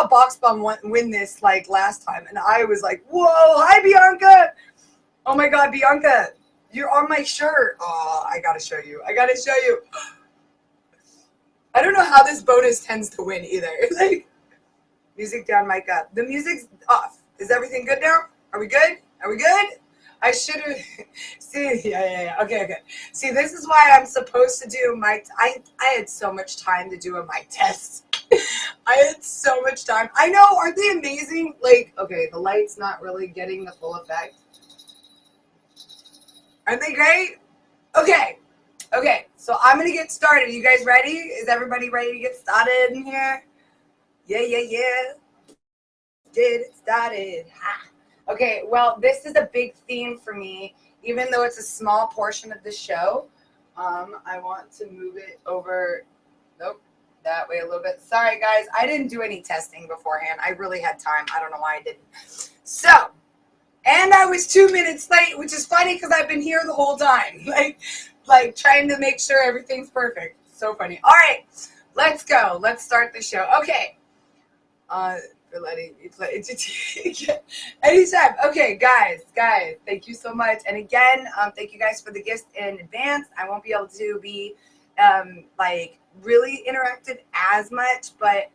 saw Box Bum win this like last time, and I was like, whoa, hi Bianca. Oh my God, Bianca, you're on my shirt. Oh, I gotta show you. I don't know how this bonus tends to win either. Like, music down, mic up. The music's off. Is everything good now? Are we good? I should have. See, yeah. Okay. See, this is why I'm supposed to do my. I had so much time to do a mic test. I had so much time. I know. Aren't they amazing? Like, okay, the light's not really getting the full effect. Aren't they great? Okay. So I'm gonna get started. You guys ready? Is everybody ready to get started in here? Yeah. Get it started. Ha. Okay, well, this is a big theme for me, even though it's a small portion of the show. I want to move it over, that way a little bit. Sorry, guys, I didn't do any testing beforehand. I really had time. I don't know why I didn't. So, and I was 2 minutes late, which is funny because I've been here the whole time, like trying to make sure everything's perfect. So funny. All right, let's go. Let's start the show. Okay. For letting me play anytime. Okay, guys, thank you so much. And again, thank you guys for the gifts in advance. I won't be able to be like really interactive as much, but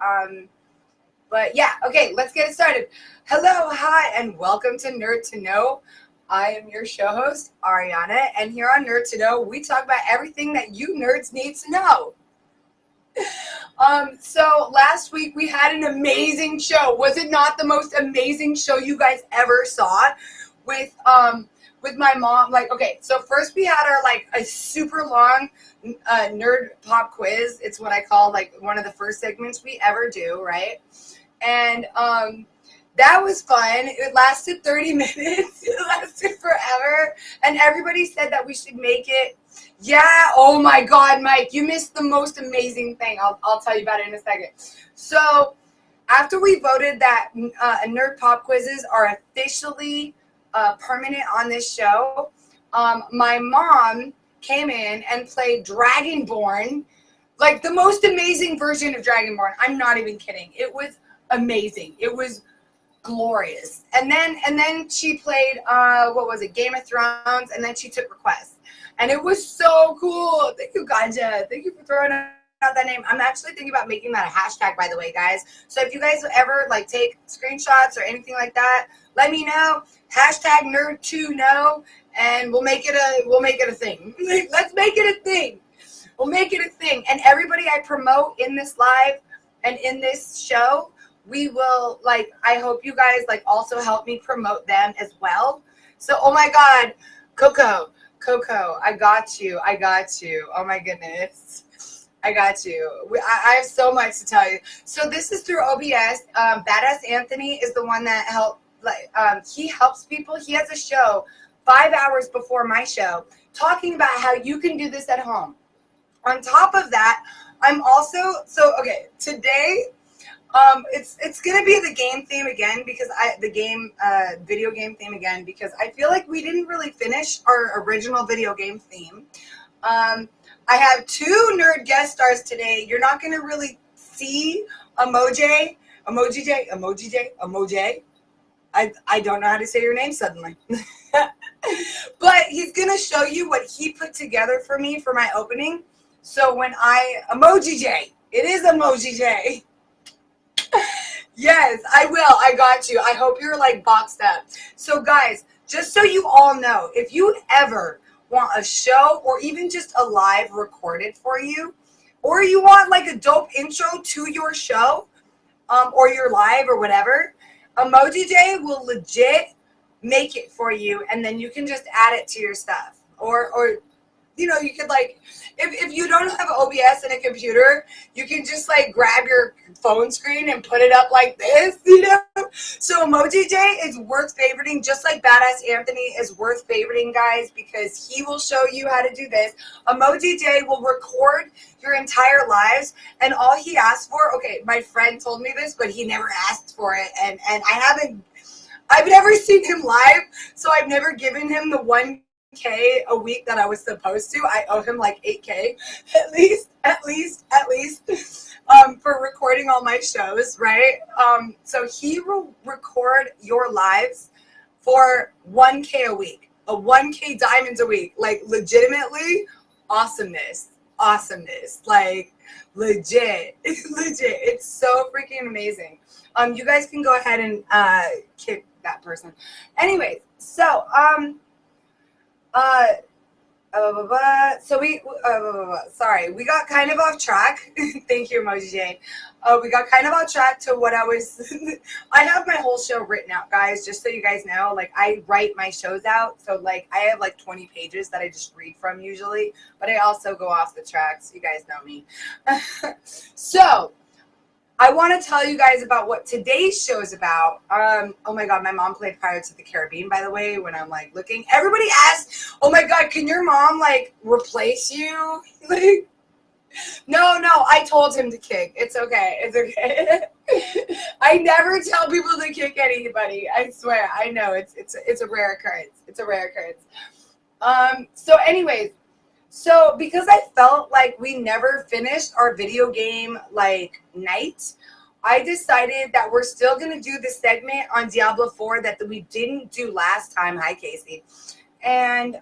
yeah. Okay, let's get it started. Hello, hi, and welcome to Nerd to Know. I am your show host, Arianna, and here on Nerd to Know, we talk about everything that you nerds need to know. So last week we had an amazing show. Was it not the most amazing show you guys ever saw? With my mom. Like, okay, so first we had our like a super long nerd pop quiz. It's what I call like one of the first segments we ever do, right? And that was fun. It lasted 30 minutes. It lasted forever. And everybody said that we should make it. Yeah, oh my God, Mike, you missed the most amazing thing. I'll tell you about it in a second. So after we voted that nerd pop quizzes are officially permanent on this show, my mom came in and played Dragonborn, like the most amazing version of Dragonborn. I'm not even kidding. It was amazing. It was glorious. And then she played what was it, Game of Thrones, and then she took requests. And it was so cool. Thank you, Ganja. Thank you for throwing out that name. I'm actually thinking about making that a hashtag, by the way, guys. So if you guys ever like take screenshots or anything like that, let me know. Hashtag Nerd2Know, and we'll make it a thing. Let's make it a thing. We'll make it a thing. And everybody I promote in this live and in this show, we will like. I hope you guys like also help me promote them as well. So, oh my God, Coco, I got you. Oh my goodness. I got you. I have so much to tell you. So this is through OBS. Badass Anthony is the one that he helps people. He has a show 5 hours before my show talking about how you can do this at home. On top of that, I'm also, today, it's gonna be the game theme again because video game theme again because I feel like we didn't really finish our original video game theme. I have 2 nerd guest stars today. You're not gonna really see Emoji. I don't know how to say your name suddenly. But he's gonna show you what he put together for me for my opening. So when it is Emoji J. Yes, I will. I got you. I hope you're like boxed up. So guys, just so you all know, if you ever want a show or even just a live recorded for you, or you want like a dope intro to your show, or your live or whatever, Emoji J will legit make it for you, and then you can just add it to your stuff. Or you know, you could like, if you don't have OBS and a computer, you can just like grab your phone screen and put it up like this, you know? So Emoji J is worth favoriting, just like Badass Anthony is worth favoriting, guys, because he will show you how to do this. Emoji J will record your entire lives, and all he asked for, okay, my friend told me this, but he never asked for it, and I've never seen him live, so I've never given him the 1 K a week that I was supposed to. I owe him like 8K at least, for recording all my shows, right? So he will record your lives for 1K a week, a 1K diamonds a week, like legitimately awesomeness, like legit, legit. It's so freaking amazing. You guys can go ahead and kick that person. Anyways, so uh, so sorry, we got kind of off track. Thank you, Emoji Jane. We got kind of off track to what I was. I have my whole show written out, guys, just so you guys know. Like, I write my shows out. So, like, I have like 20 pages that I just read from usually. But I also go off the tracks. You guys know me. So, I want to tell you guys about what today's show is about. Oh my God, my mom played Pirates of the Caribbean, by the way, when I'm like looking. Everybody asks, oh my God, can your mom like replace you? Like, no, I told him to kick. It's okay. It's okay. I never tell people to kick anybody. I swear. I know it's a rare occurrence. It's a rare occurrence. So anyways, so because I felt like we never finished our video game like night, I decided that we're still going to do the segment on Diablo 4 that we didn't do last time. Hi, Casey. And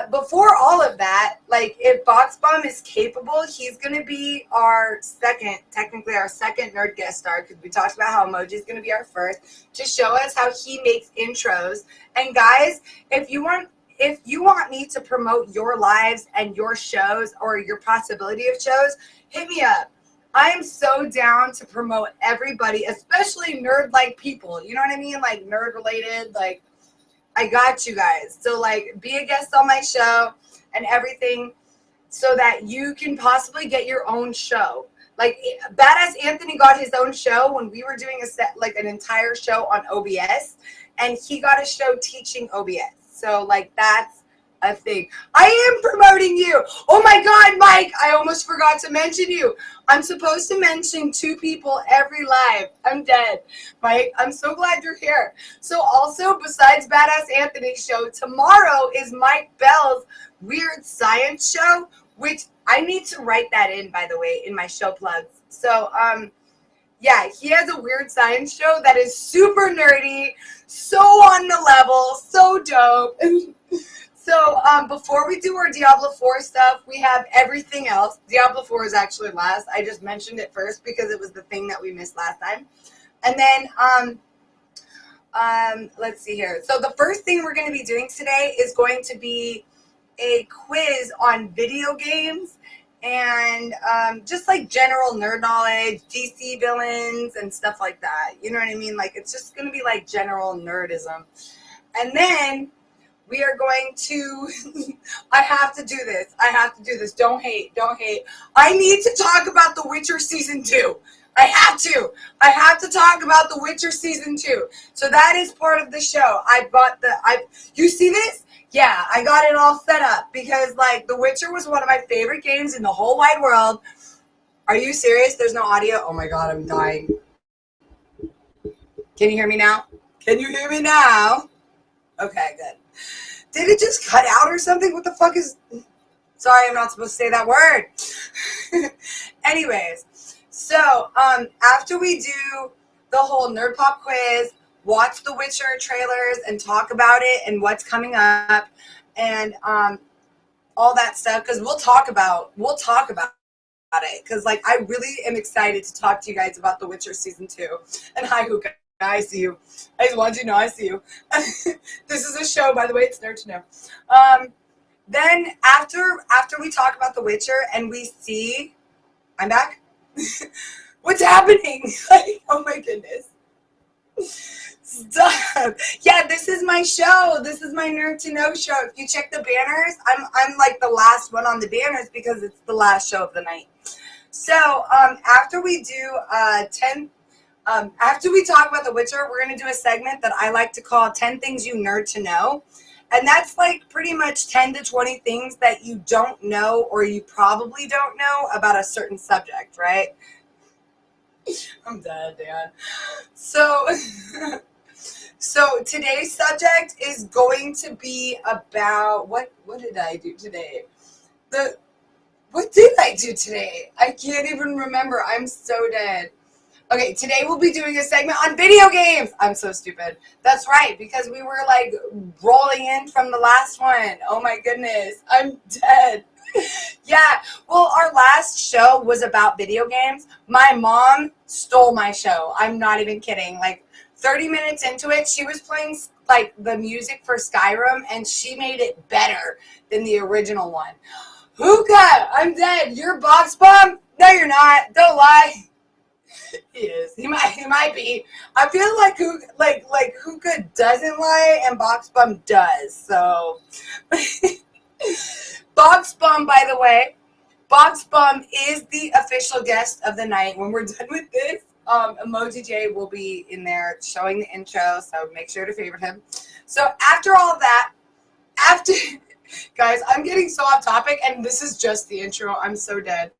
before all of that, like if Box Bomb is capable, he's going to be technically our second nerd guest star, because we talked about how Emoji is going to be our first, to show us how he makes intros. And guys, if you want me to promote your lives and your shows or your possibility of shows, hit me up. I am so down to promote everybody, especially nerd-like people. You know what I mean? Like nerd-related. Like, I got you guys. So, like, be a guest on my show and everything so that you can possibly get your own show. Like, Badass Anthony got his own show when we were doing an entire show on OBS, and he got a show teaching OBS. So, like, that's a thing. I am promoting you. Oh, my God, Mike, I almost forgot to mention you. I'm supposed to mention 2 people every live. I'm dead. Mike, I'm so glad you're here. So, also, besides Badass Anthony's show, tomorrow is Mike Bell's Weird Science show, which I need to write that in, by the way, in my show plugs. So, yeah, he has a weird science show that is super nerdy, so on the level, so dope. So before we do our Diablo 4 stuff, we have everything else. Diablo 4 is actually last. I just mentioned it first because it was the thing that we missed last time. And then let's see here. So the first thing we're going to be doing today is going to be a quiz on video games and just like general nerd knowledge, DC villains, and stuff like that. You know what I mean? Like, it's just going to be like general nerdism. And then we are going to, I have to do this. Don't hate. I need to talk about The Witcher Season 2. I have to talk about The Witcher Season 2. So that is part of the show. You see this? Yeah, I got it all set up because, like, The Witcher was one of my favorite games in the whole wide world. Are you serious? There's no audio? Oh my God, I'm dying. Can you hear me now? Okay, good. Did it just cut out or something? What the fuck is... Sorry, I'm not supposed to say that word. Anyways, so after we do the whole Nerd Pop quiz, watch the Witcher trailers and talk about it and what's coming up and all that stuff, because we'll talk about it, because like I really am excited to talk to you guys about The Witcher Season 2. And hi, Hookah. I see you. I just wanted you to know I see you. This is a show, by the way. It's Nerd to Know. Then after we talk about The Witcher and we see... I'm back? What's happening? Like, oh my goodness. Stop. Yeah, this is my show. This is my Nerd to Know show. If you check the banners, I'm like the last one on the banners because it's the last show of the night. So after we do after we talk about The Witcher, we're going to do a segment that I like to call 10 Things You Nerd to Know. And that's like pretty much 10 to 20 things that you don't know or you probably don't know about a certain subject, right? I'm dead, Dan. So So today's subject is going to be about what did I do today? The What did I do today? I can't even remember. I'm so dead. Okay, today we'll be doing a segment on video games. I'm so stupid. That's right, because we were like rolling in from the last one. Oh my goodness, I'm dead. Yeah, well, our last show was about video games. My mom stole my show. I'm not even kidding. Like 30 minutes into it, she was playing like the music for Skyrim, and she made it better than the original one. Hookah, I'm dead. You're Box Bum? No, you're not. Don't lie. He is. He might be. I feel like Hookah doesn't lie and Box Bum does. So Box Bum, by the way, Box Bum is the official guest of the night. When we're done with this, Emoji J will be in there showing the intro, so make sure to favorite him. So after all that, guys, I'm getting so off topic, and this is just the intro. I'm so dead.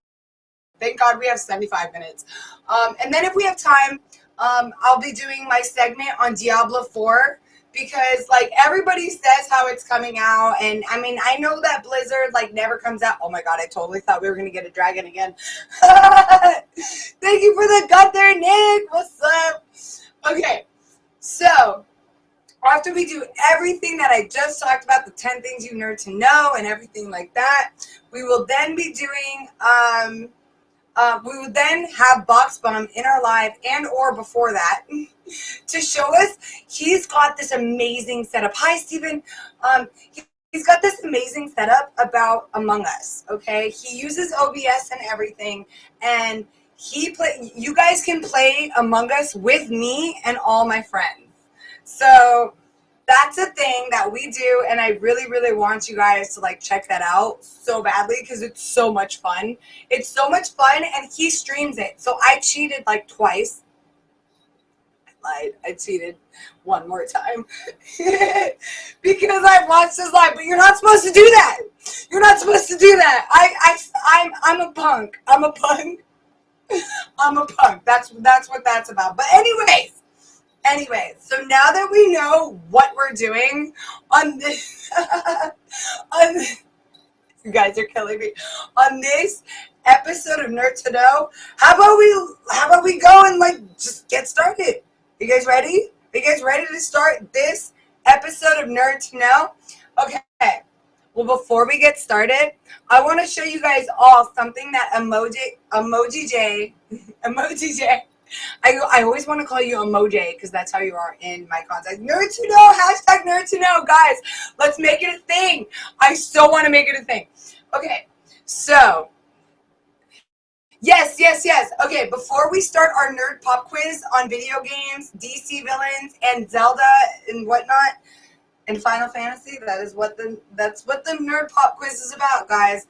Thank God we have 75 minutes. And then if we have time, I'll be doing my segment on Diablo 4 because like everybody says how it's coming out. And I mean, I know that Blizzard like never comes out. Oh my God, I totally thought we were going to get a dragon again. Thank you for the gut there, Nick. What's up? Okay, so after we do everything that I just talked about, the 10 things you nerd to know and everything like that, we will then be doing... we would then have Box Bum in our live and or before that to show us he's got this amazing setup. Hi, Steven. He's got this amazing setup about Among Us, okay? He uses OBS and everything, and you guys can play Among Us with me and all my friends. So that's a thing that we do, and I really, really want you guys to like check that out so badly because it's so much fun. It's so much fun, and he streams it. So I cheated like twice. I lied. I cheated one more time because I watched his live. But you're not supposed to do that. You're not supposed to do that. I'm a punk. I'm a punk. I'm a punk. That's what that's about. But Anyway, so now that we know what we're doing on this, you guys are killing me, on this episode of Nerd to Know, how about we go and like just get started? You guys ready? Are you guys ready to start this episode of Nerd to Know? Okay. Well, before we get started, I want to show you guys all something that Emoji J. I always want to call you Emoji because that's how you are in my contacts. Nerd to know, hashtag nerd to know. Guys, let's make it a thing. I so want to make it a thing. Okay, so, yes. Okay, before we start our nerd pop quiz on video games, DC villains, and Zelda and whatnot, and Final Fantasy, that's what the nerd pop quiz is about, guys.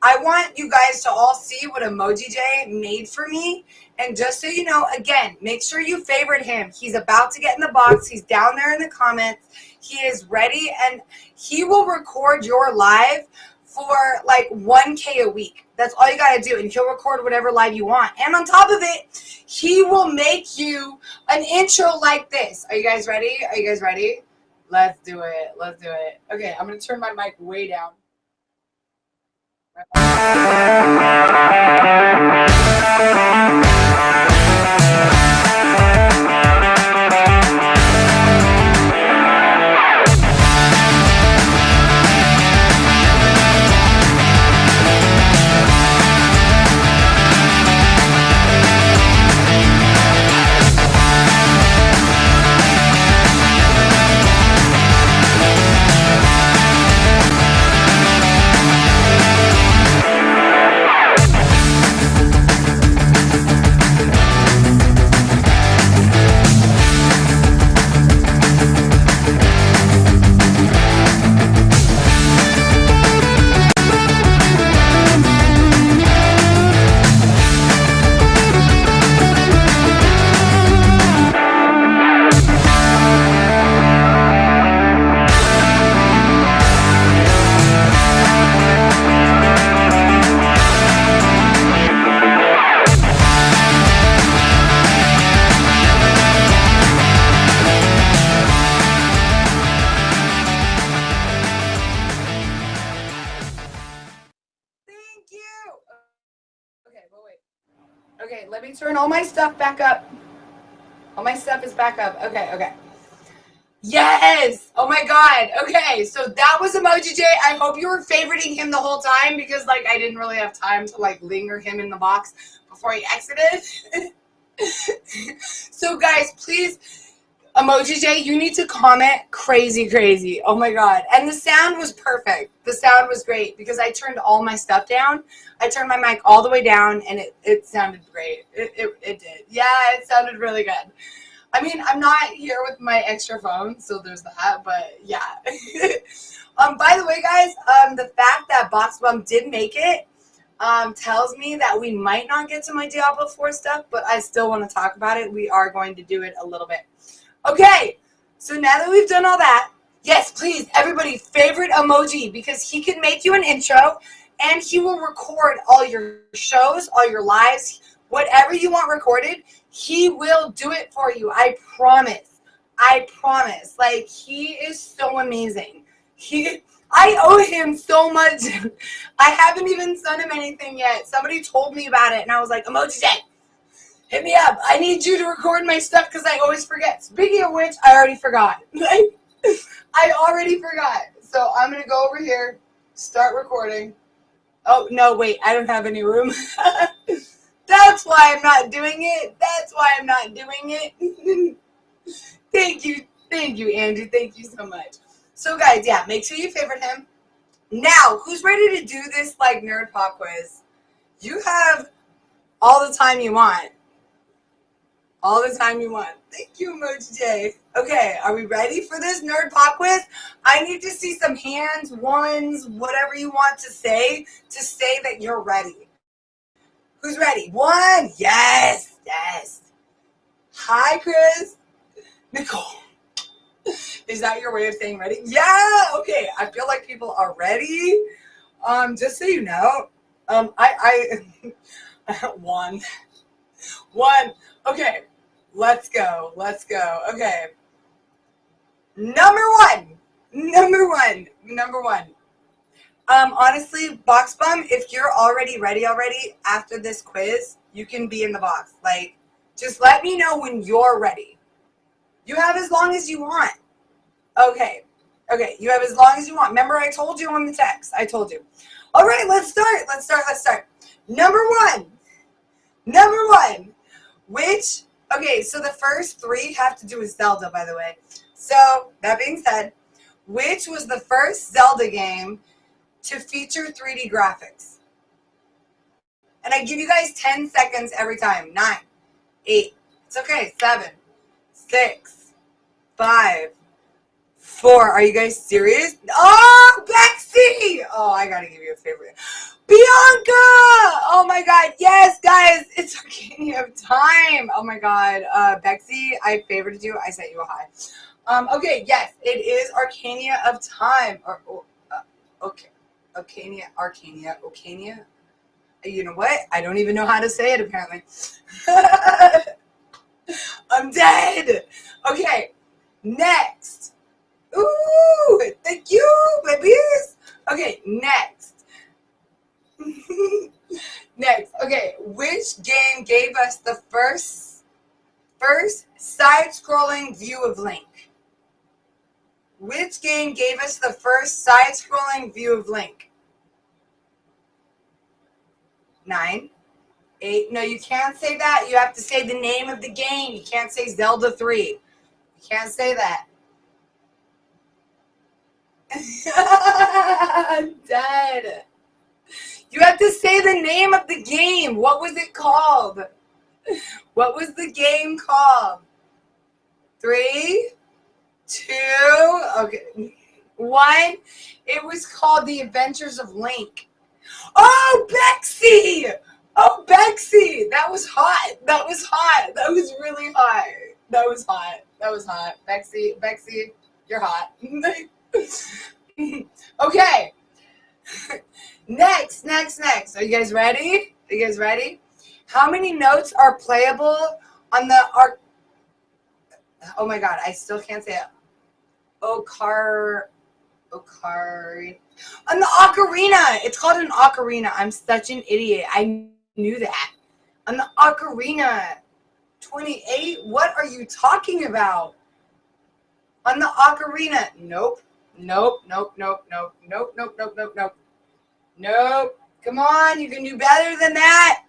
I want you guys to all see what Emoji J made for me. And just so you know, again, make sure you favorite him. He's about to get in the box. He's down there in the comments. He is ready, and he will record your live for like 1K a week. That's all you got to do. And he'll record whatever live you want. And on top of it, he will make you an intro like this. Are you guys ready? Are you guys ready? Let's do it. Let's do it. Okay, I'm going to turn my mic way down. turn all my stuff back up. All my stuff is back up. Okay. Yes! Oh my god. Okay, so that was Emoji J. I hope you were favoriting him the whole time because, like, I didn't really have time to, like, linger him in the box before he exited. So, guys, please, Emoji J, you need to comment crazy. Oh my god. And the sound was perfect. The sound was great because I turned all my stuff down. I turned my mic all the way down and it sounded great. It did. Yeah, it sounded really good. I mean, I'm not here with my extra phone, so there's that, but yeah. By the way, guys, the fact that Box Bum did make it tells me that we might not get to my Diablo 4 stuff, but I still want to talk about it. We are going to do it a little bit. Okay, so now that we've done all that, yes, please, everybody, favorite emoji, because he can make you an intro, and he will record all your shows, all your lives, whatever you want recorded. He will do it for you. I promise. Like, he is so amazing. I owe him so much. I haven't even sent him anything yet. Somebody told me about it, and I was like, Emoji J, hit me up. I need you to record my stuff because I always forget. Speaking of which, I already forgot. I already forgot. So I'm going to go over here, start recording. Oh, no, wait. I don't have any room. That's why I'm not doing it. Thank you, Andrew. Thank you so much. So, guys, yeah, make sure you favorite him. Now, who's ready to do this, like, nerd pop quiz? You have all the time you want. Thank you, Emoji J. Okay, are we ready for this nerd pop quiz? I need to see some hands, ones, whatever you want to say that you're ready. Who's ready? One. Yes. Hi, Chris. Nicole. Is that your way of saying ready? Yeah. Okay. I feel like people are ready. Just so you know, I one. Okay. Let's go. Okay. Number one. Honestly, Box Bum, if you're ready after this quiz, you can be in the box. Like, just let me know when you're ready. You have as long as you want. Okay, you have as long as you want. Remember, I told you on the text. I told you. All right, let's start. Number one. Okay, so the first three have to do with Zelda, by the way. So, that being said, which was the first Zelda game to feature 3D graphics? And I give you guys 10 seconds every time. 9, 8, it's okay, 7, 6, 5, 4. Are you guys serious? Oh, Bexy! Oh, I gotta give you a favorite. Bianca! Oh my god, yes, guys, it's Arcania of Time. Oh my god, Bexy, I favorited you. I sent you a hi. Okay, yes, it is Arcania of Time. Okay. Arcania. You know what? I don't even know how to say it, apparently. I'm dead. Okay, next. Ooh, thank you, babies. Okay, next. Okay, which game gave us the first side-scrolling view of Link? Which game gave us the first side-scrolling view of Link? 9, 8. No, you can't say that. You have to say the name of the game. You can't say Zelda 3. You can't say that. I'm dead. You have to say the name of the game. What was it called? What was the game called? 3, 2, okay, 1. It was called The Adventures of Link. Oh, Bexy! That was hot. That was really hot. That was hot. Bexy, you're hot. Okay. Next. Are you guys ready? How many notes are playable on the oh my god, I still can't say it. Okari. On the ocarina. It's called an ocarina. I'm such an idiot. I knew that. On the ocarina. 28? What are you talking about? On the ocarina. Nope. Nope. Nope. Nope. Nope. Nope. Nope. Nope. Nope. Nope. Nope. Come on. You can do better than that.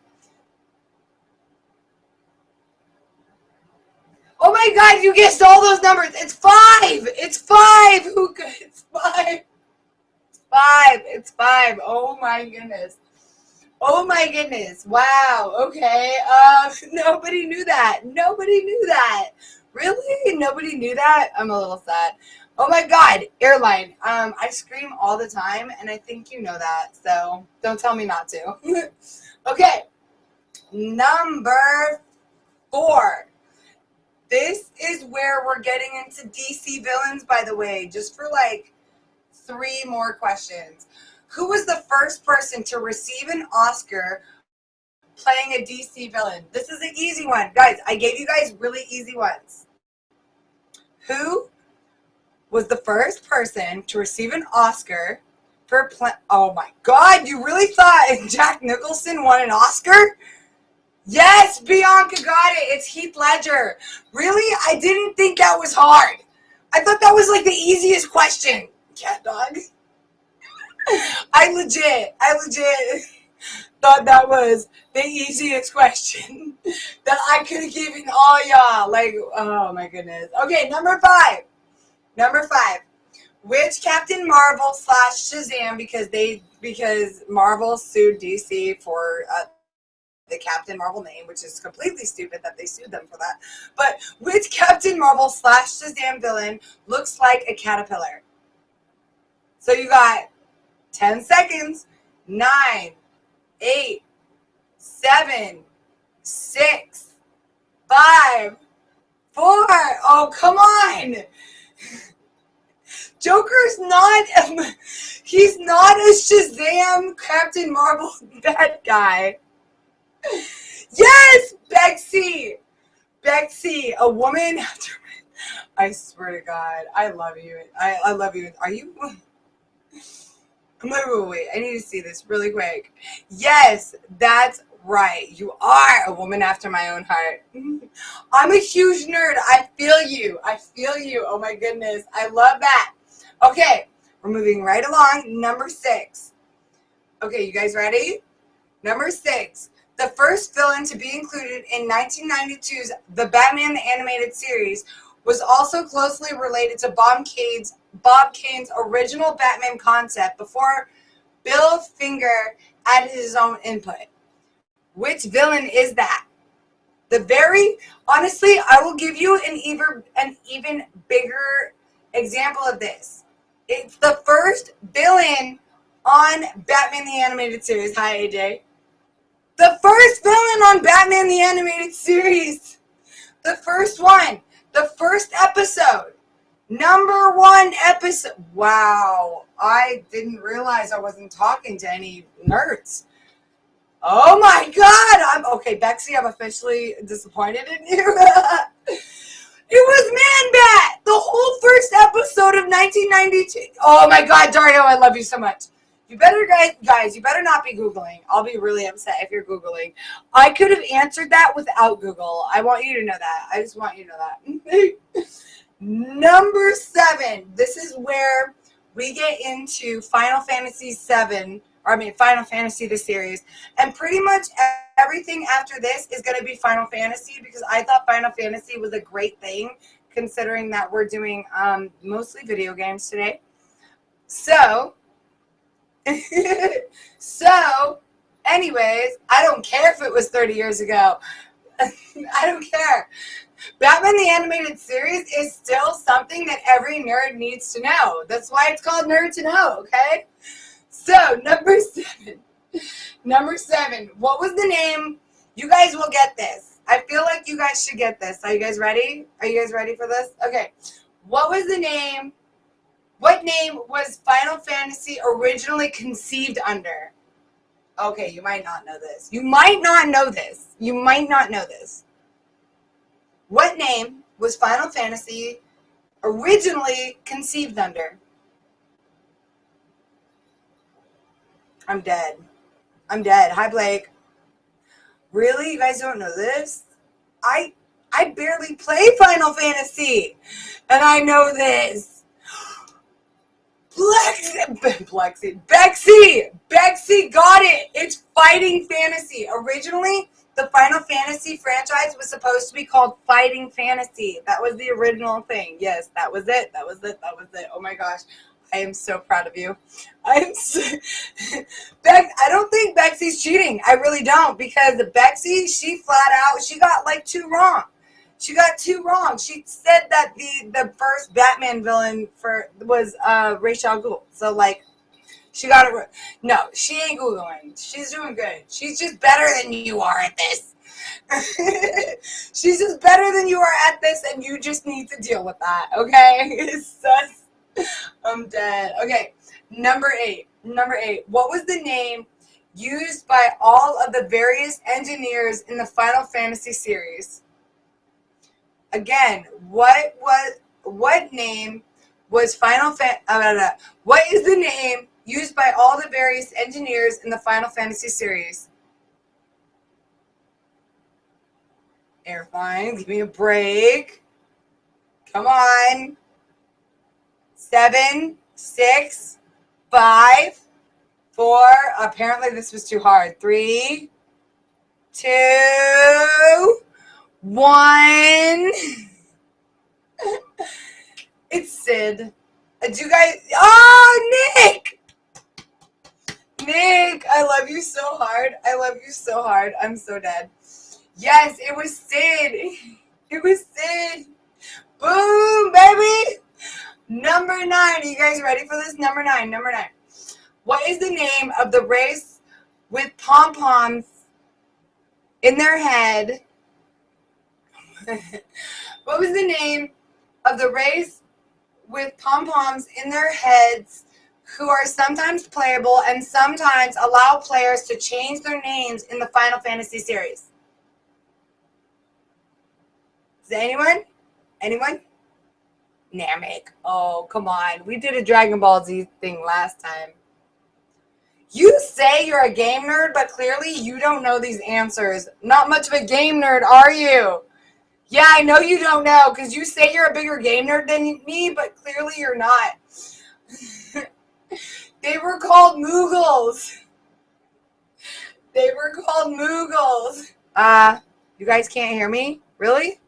Oh my God. You guessed all those numbers. It's 5. It's 5. Who could? It's 5. It's 5. It's 5. Oh my goodness. Oh my goodness. Wow. Okay. Nobody knew that. Nobody knew that. Really? Nobody knew that? I'm a little sad. Oh my God. Airline. I scream all the time and I think you know that. So don't tell me not to. Okay. Number 4. This is where we're getting into DC villains, by the way, just for like 3 more questions. Who was the first person to receive an Oscar playing a DC villain? This is an easy one. Guys, I gave you guys really easy ones. Who was the first person to receive an Oscar for oh my God, you really thought Jack Nicholson won an Oscar? Yes, Bianca got it. It's Heath Ledger. Really? I didn't think that was hard. I thought that was like the easiest question. Cat dog. I legit thought that was the easiest question that I could have given all y'all. Like, oh my goodness. Okay, number 5. Number 5. Which Captain Marvel / Shazam, because Marvel sued DC for the Captain Marvel name, which is completely stupid that they sued them for that. But which Captain Marvel / Shazam villain looks like a caterpillar? So you got 10 seconds. 9, 8, 7, 6, 5, 4. Oh, come on. Joker's not, he's not a Shazam Captain Marvel bad guy. Yes, Bexy. Bexy, a woman after, I swear to God, I love you. I love you. Are you? Wait, I need to see this really quick. Yes, that's right. You are a woman after my own heart. I'm a huge nerd. I feel you. I feel you. Oh my goodness. I love that. Okay, we're moving right along. Number 6. Okay, you guys ready? Number 6. The first villain to be included in 1992's The Batman the Animated Series was also closely related to Bob Kane's original Batman concept before Bill Finger added his own input. Which villain is that? Honestly, I will give you an even bigger example of this. It's the first villain on Batman the Animated Series. Hi, AJ. The first villain on Batman the Animated Series. The first one. The first episode. Number 1 episode. Wow. I didn't realize I wasn't talking to any nerds. Oh my God. Okay, Bexy, I'm officially disappointed in you. It was Man-Bat. The whole first episode of 1992. Oh my God, Dario, I love you so much. You better, guys, you better not be Googling. I'll be really upset if you're Googling. I could have answered that without Google. I want you to know that. I just want you to know that. Number 7. This is where we get into Final Fantasy Final Fantasy the series. And pretty much everything after this is going to be Final Fantasy because I thought Final Fantasy was a great thing considering that we're doing mostly video games today. So, anyways, I don't care if it was 30 years ago. I don't care. Batman the Animated Series is still something that every nerd needs to know. That's why it's called Nerd to Know, okay? So, number 7. Number 7. What was the name? You guys will get this. I feel like you guys should get this. Are you guys ready? Are you guys ready for this? Okay. What was the name? What name was Final Fantasy originally conceived under? Okay, you might not know this. You might not know this. You might not know this. What name was Final Fantasy originally conceived under? I'm dead. I'm dead. Hi, Blake. Really? You guys don't know this? I barely play Final Fantasy, and I know this. Bexy got it. It's Fighting Fantasy. Originally, the Final Fantasy franchise was supposed to be called Fighting Fantasy. That was the original thing. Yes, that was it. Oh my gosh. I am so proud of you. I'm so, I don't think Bexy's cheating. I really don't, because Bexy, she flat out, she got like two wrong. She got two wrong. She said that the first Batman villain was Ra's al Ghul. So like, she got it. No, she ain't Googling. She's doing good. She's just better than you are at this. She's just better than you are at this, and you just need to deal with that. Okay? I'm dead. Okay, number eight. What was the name used by all of the various engineers in the Final Fantasy series? Again, what name was what is the name used by all the various engineers in the Final Fantasy series? Airfine, give me a break. Come on. 7, 6, 5, 4. Apparently this was too hard. 3, 2, 1. It's Sid. Do you guys? Oh, Nick! Nick, I love you so hard. I'm so dead. Yes, it was Sid. Boom, baby. Number 9. Are you guys ready for this? Number 9. What is the name of the race with pom-poms in their head? What was the name of the race with pom-poms in their heads who are sometimes playable and sometimes allow players to change their names in the Final Fantasy series? Is there anyone? Namek. Oh, come on. We did a Dragon Ball Z thing last time. You say you're a game nerd, but clearly you don't know these answers. Not much of a game nerd, are you? Yeah, I know you don't know, because you say you're a bigger game nerd than me, but clearly you're not. They were called Moogles. You guys can't hear me? Really?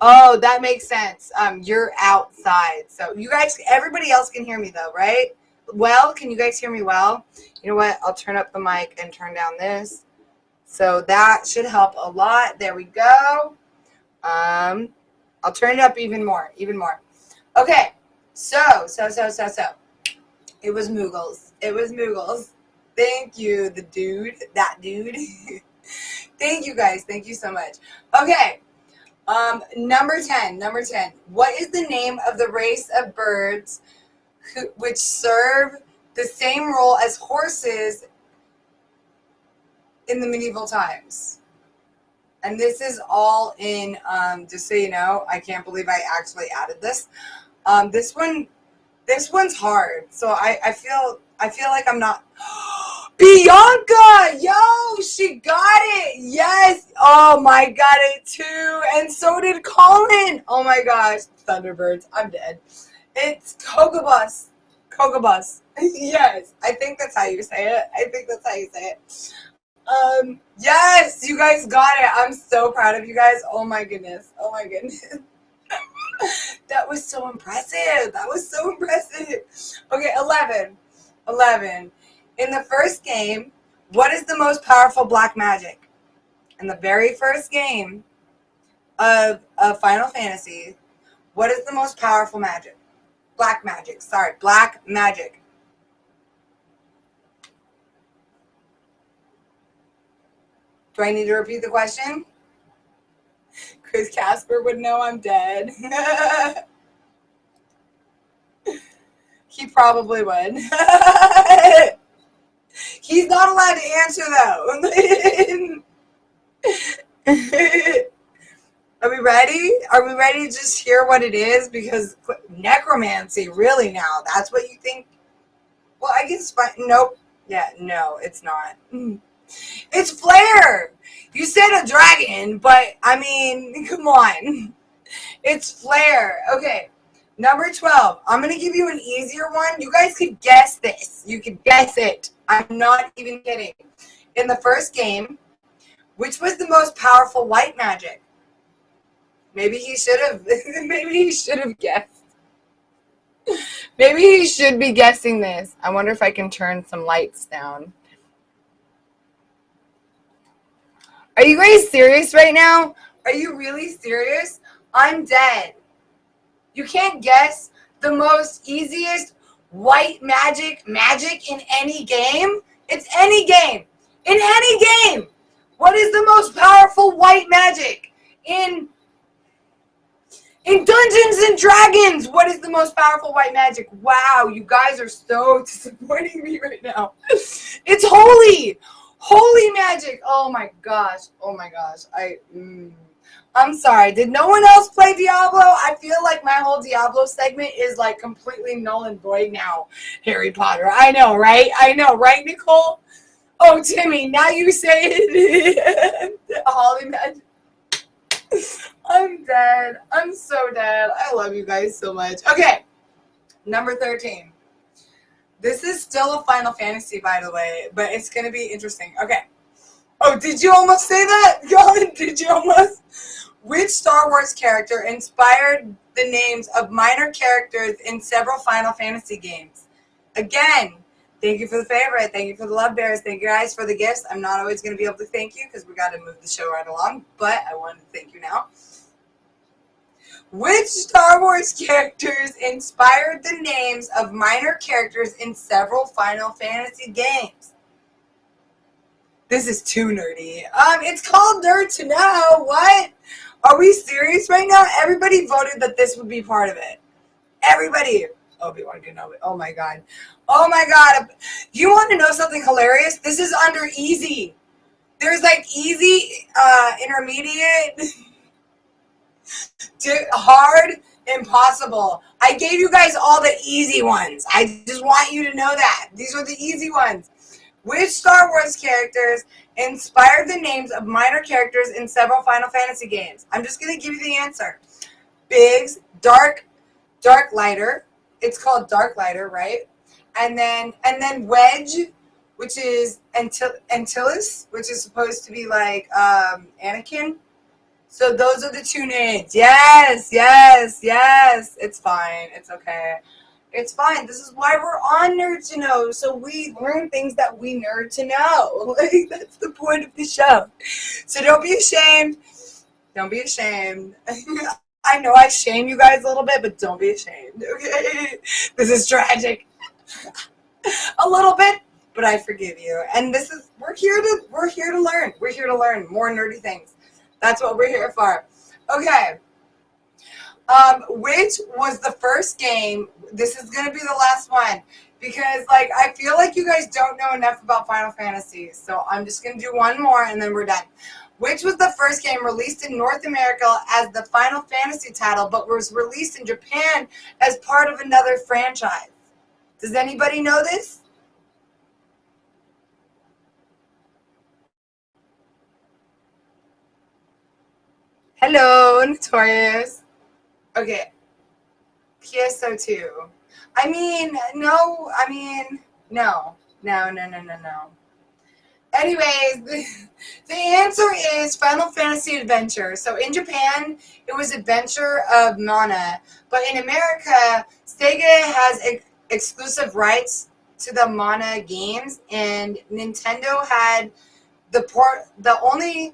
Oh, that makes sense. You're outside. So you guys, everybody else can hear me though, right? Well, can you guys hear me well? You know what? I'll turn up the mic and turn down this. So that should help a lot. There we go. I'll turn it up even more. Okay. So. It was Moogles. Thank you, that dude. Thank you guys. Thank you so much. Okay. Number 10. What is the name of the race of birds which serve the same role as horses in the medieval times? And this is all in, just so you know, I can't believe I actually added this. This one's hard. So I feel like I'm not. Bianca! Yo, she got it! Yes! Oh my, got it too! And so did Colin! Oh my gosh. Thunderbirds. I'm dead. It's Kogabus. Yes, I think that's how you say it. Yes, you guys got it. I'm so proud of you guys. Oh my goodness. That was so impressive. Okay, 11. In the first game, what is the most powerful black magic? In the very first game of Final Fantasy, what is the most powerful magic? Black magic. Do I need to repeat the question? Chris Casper would know I'm dead. He probably would. He's not allowed to answer, though. Are we ready? To just hear what it is? Because necromancy, really now? That's what you think? Well, I guess, nope. Yeah, no, it's not. It's Flare. You said a dragon, but I mean, come on. It's Flare. Okay. Number 12. I'm going to give you an easier one. You guys could guess this. You could guess it. I'm not even kidding. In the first game, which was the most powerful white magic? Maybe he should have. Maybe he should have guessed. Maybe he should be guessing this. I wonder if I can turn some lights down. Are you guys serious right now? Are you really serious? I'm dead. You can't guess the most easiest white magic in any game? It's any game. In any game. What is the most powerful white magic? In Dungeons and Dragons, what is the most powerful white magic? Wow, you guys are so disappointing me right now. It's holy. Holy magic. Oh my gosh. Oh my gosh. I'm sorry. Did no one else play Diablo? I feel like my whole Diablo segment is like completely null and void now. Harry Potter. I know, right? I know, right, Nicole? Oh, Timmy, now you say it. Holy magic. I'm dead. I'm so dead. I love you guys so much. Okay, number 13. This is still a Final Fantasy, by the way, but it's going to be interesting. Okay. Oh, did you almost say that? God, did you almost? Which Star Wars character inspired the names of minor characters in several Final Fantasy games? Again, thank you for the favorite. Thank you for the love bears. Thank you guys for the gifts. I'm not always going to be able to thank you because we got to move the show right along, but I wanted to thank you now. Which Star Wars characters inspired the names of minor characters in several Final Fantasy games? This is too nerdy. It's called Nerd to Know. What? Are we serious right now? Everybody voted that this would be part of it. Everybody. Obi-Wan Kenobi. Oh my god. Oh my god. You want to know something hilarious? This is under easy. There's like easy, intermediate, hard, impossible. I gave you guys all the easy ones. I just want you to know that. These are the easy ones. Which Star Wars characters inspired the names of minor characters in several Final Fantasy games? I'm just going to give you the answer. Biggs, Darklighter. It's called Darklighter, right? And then Wedge, which is Antilles, which is supposed to be like Anakin. So those are the two names. Yes. It's fine. It's okay. It's fine. This is why we're on Nerd to Know, so we learn things that we nerd to know. Like, that's the point of the show. So don't be ashamed. Don't be ashamed. I know I shame you guys a little bit, but don't be ashamed, okay? This is tragic. A little bit, but I forgive you. And we're here to learn. We're here to learn more nerdy things. That's what we're here for. Okay. Which was the first game? This is going to be the last one because, like, I feel like you guys don't know enough about Final Fantasy. So I'm just going to do one more and then we're done. Which was the first game released in North America as the Final Fantasy title, but was released in Japan as part of another franchise? Does anybody know this? Hello, Notorious. Okay, PSO2. No. Anyways, the answer is Final Fantasy Adventure. So in Japan, it was Adventure of Mana. But in America, Sega has exclusive rights to the Mana games, and Nintendo had the only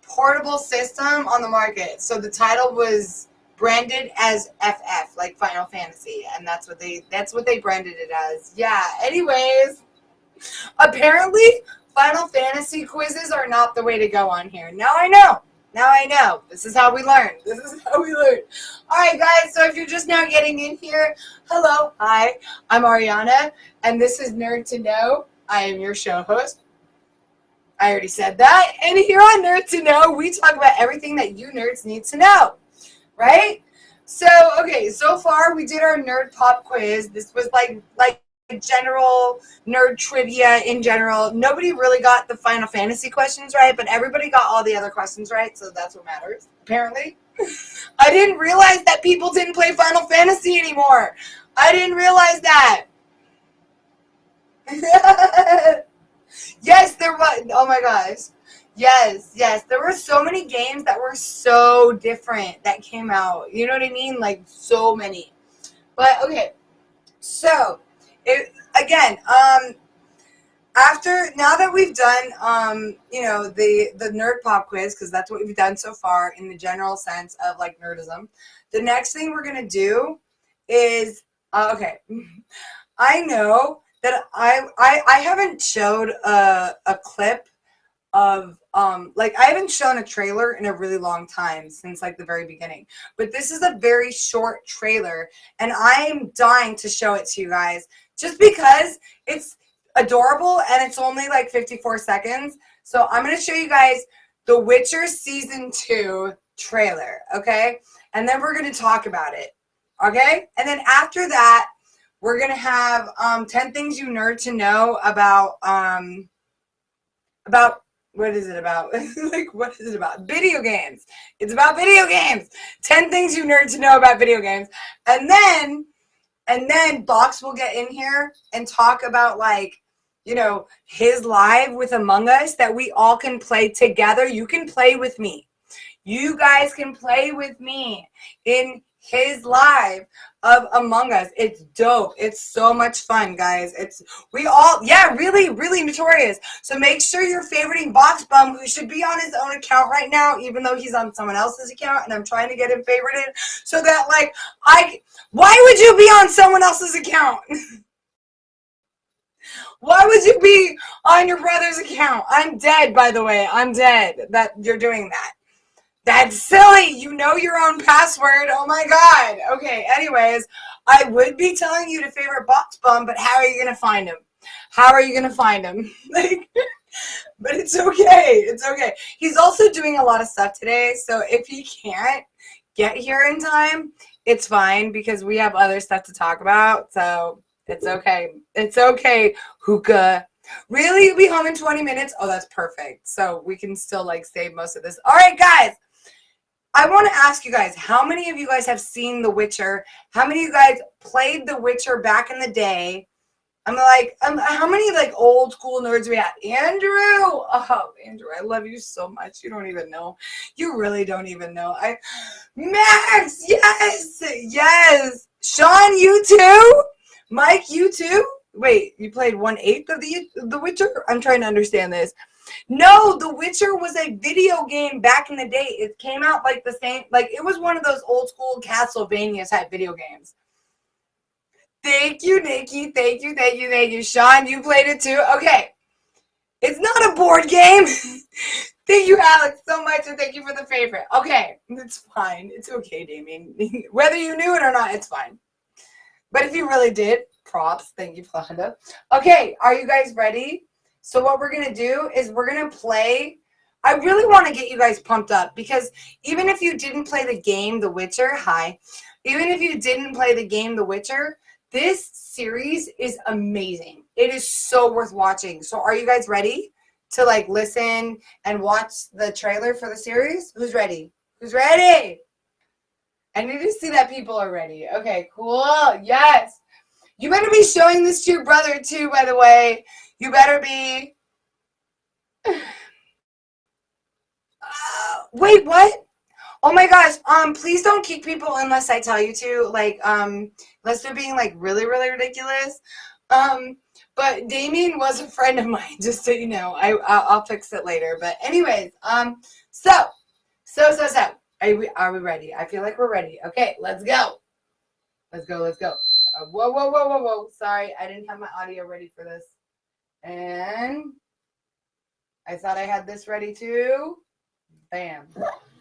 portable system on the market. So the title was branded as FF, like Final Fantasy, and that's what they branded it as. Yeah. Anyways, apparently Final Fantasy quizzes are not the way to go on here. Now I know. This is how we learn. All right, guys. So if you're just now getting in here, hello, hi. I'm Arianna, and this is Nerd to Know. I am your show host. I already said that. And here on Nerd to Know, we talk about everything that you nerds need to know. Right? So, okay, so far we did our nerd pop quiz. This was like general nerd trivia in general. Nobody really got the Final Fantasy questions right, but everybody got all the other questions right, so that's what matters, apparently. I didn't realize that people didn't play Final Fantasy anymore. I didn't realize that. Yes, there was. Oh my gosh. Yes. There were so many games that were so different that came out. You know what I mean? Like, so many. But, okay. So, again, now that we've done, the nerd pop quiz, because that's what we've done so far in the general sense of, like, nerdism, the next thing we're going to do is, okay, I know that I haven't showed a clip of, I haven't shown a trailer in a really long time, since, like, the very beginning. But this is a very short trailer, and I'm dying to show it to you guys, just because it's adorable, and it's only, like, 54 seconds. So I'm going to show you guys The Witcher Season 2 trailer, okay? And then we're going to talk about it, okay? And then after that, we're going to have 10 things you nerd to know about what is it about? Like, what is it about? Video games. It's about video games. 10 things you nerd to know about video games. And then Box will get in here and talk about, like, his live with Among Us that we all can play together. You can play with me. You guys can play with me in his live of Among Us. It's dope. It's so much fun, guys. Really, really notorious. So make sure you're favoriting Box Bum, who should be on his own account right now, even though he's on someone else's account, and I'm trying to get him favorited so that, like, why would you be on someone else's account? Why would you be on your brother's account? I'm dead, by the way. I'm dead that you're doing that. That's silly. You know your own password. Oh my God. Okay, anyways, I would be telling you to favorite Box Bum, but how are you going to find him? How are you going to find him? Like, but it's okay. It's okay. He's also doing a lot of stuff today, so if he can't get here in time, it's fine because we have other stuff to talk about, so it's okay. It's okay, Hookah. Really? You'll be home in 20 minutes? Oh, that's perfect. So we can still, like, save most of this. All right, guys. I want to ask you guys, how many of you guys have seen The Witcher? How many of you guys played The Witcher back in the day? I'm like, how many, like, old school nerds we have? Andrew! Oh, Andrew, I love you so much. You don't even know. You really don't even know. Max! Yes! Yes! Sean, you too? Mike, you too? Wait, you played 1/8 of The Witcher? I'm trying to understand this. No, The Witcher was a video game back in the day. It came out like the same, like it was one of those old school Castlevania type video games. Thank you, Nikki. Thank you. Sean, you played it too? Okay. It's not a board game. Thank you, Alex, so much, and thank you for the favorite. Okay, it's fine. It's okay, Damien. Whether you knew it or not, it's fine. But if you really did, props. Thank you, Flanda. Okay, are you guys ready? So what we're going to do is we're going to play. I really want to get you guys pumped up because even if you didn't play the game The Witcher, even if you didn't play the game The Witcher, this series is amazing. It is so worth watching. So are you guys ready to, like, listen and watch the trailer for the series? Who's ready? Who's ready? I need to see that people are ready. Okay, cool. Yes. You better be showing this to your brother too, by the way. You better be. Wait, what? Oh my gosh. Please don't kick people unless I tell you to. Like, unless they're being, like, really, really ridiculous. But Damien was a friend of mine, just so you know. I'll fix it later. But anyways, so. Are we ready? I feel like we're ready. Okay, let's go. Let's go. Whoa. Sorry, I didn't have my audio ready for this. And I thought I had this ready too. Bam.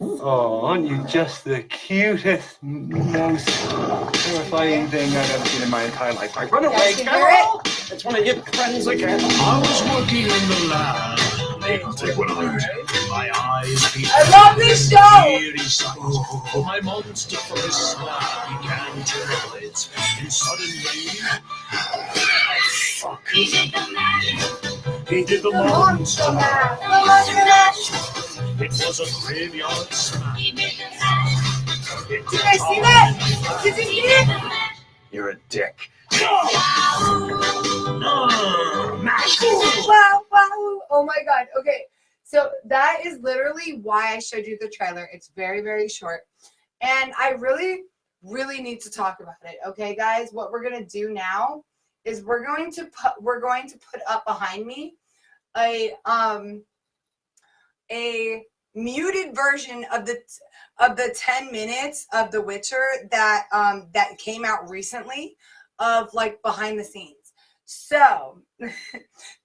Oh, aren't you just the cutest, most terrifying thing I've ever seen in my entire life? I run away, Carol! I just want to get friends again. I was working in the lab. Take one of those. My I love this show. Oh, my monster from the sky began to rise, and suddenly, fuck. He did the monster mash. The monster mash. It was a graveyard smash. Did I see that? Did you see it? You're a dick. Mash. Wow, wow. Oh my god. Okay. So that is literally why I showed you the trailer. It's very, very short. And I really, really need to talk about it. Okay, guys? What we're gonna do now is we're going to put up behind me a muted version of the 10 minutes of The Witcher that that came out recently of like behind the scenes. So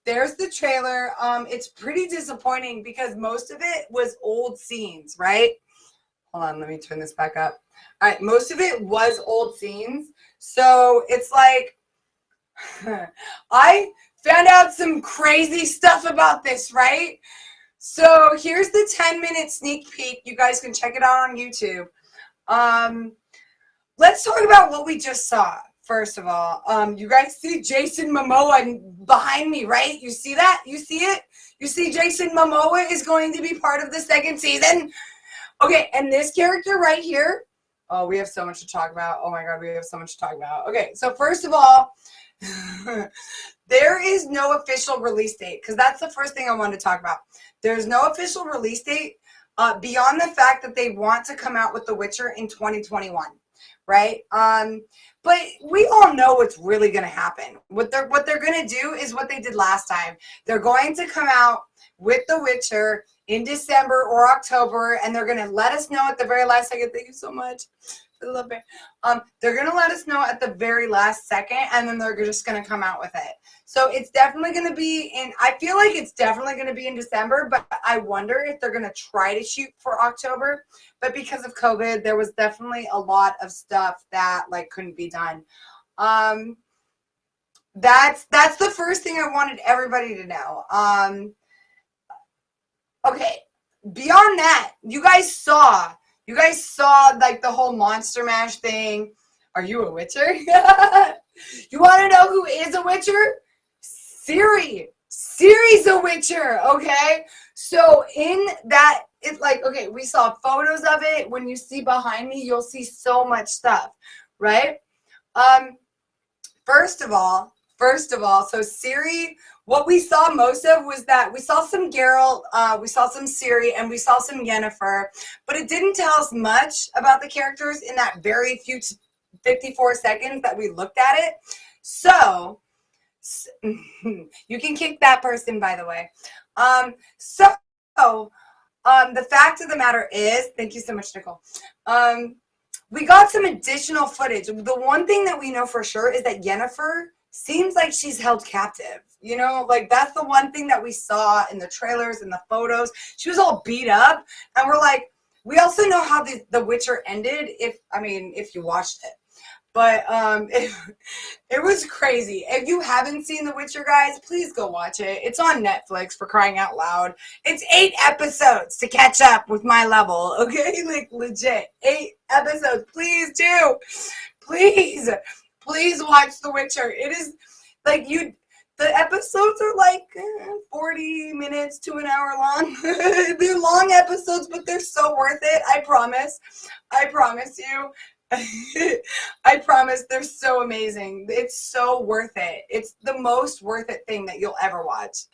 there's the trailer. It's pretty disappointing because most of it was old scenes, right? Hold on, let me turn this back up. All right, most of it was old scenes. So it's like I found out some crazy stuff about this, right? So here's the 10-minute sneak peek. You guys can check it out on YouTube. Let's talk about what we just saw. First of all, you guys see Jason Momoa behind me, right? You see that? You see it? You see Jason Momoa is going to be part of the second season. Okay, and this character right here. Oh, we have so much to talk about. Oh my God, we have so much to talk about. Okay, so first of all, there is no official release date because that's the first thing I wanted to talk about. There's no official release date beyond the fact that they want to come out with The Witcher in 2021, right? But we all know what's really going to happen. What they're going to do is what they did last time. They're going to come out with The Witcher in December or October, and they're going to let us know at the very last second. Thank you so much. I love it. They're going to let us know at the very last second, and then they're just going to come out with it. So it's definitely going to be in, I feel like it's definitely going to be in December, but I wonder if they're going to try to shoot for October. But because of COVID, there was definitely a lot of stuff that like couldn't be done. That's the first thing I wanted everybody to know. Okay, beyond that, you guys saw like the whole Monster Mash thing. Are you a Witcher? You want to know who is a Witcher? Siri. Siri's a Witcher, okay? So in that, it's like, okay, we saw photos of it. When you see behind me, you'll see so much stuff, right? First of all, so Siri, what we saw most of was that we saw some Geralt, we saw some Ciri, and we saw some Yennefer, but it didn't tell us much about the characters in that very few 54 seconds that we looked at it. So, you can kick that person, by the way. The fact of the matter is, thank you so much, Nicole. We got some additional footage. The one thing that we know for sure is that Yennefer seems like she's held captive. You know, like that's the one thing that we saw in the trailers and the photos. She was all beat up, and we're like, we also know how the Witcher ended. If you watched it, but it was crazy. If you haven't seen The Witcher, guys, please go watch it. It's on Netflix, for crying out loud. It's 8 episodes to catch up with my level, okay? Like legit, 8 episodes. Please do, please watch The Witcher. It is like the episodes are like 40 minutes to an hour long. They're long episodes, but they're so worth it. I promise you. I promise, they're so amazing. It's so worth it. It's the most worth it thing that you'll ever watch.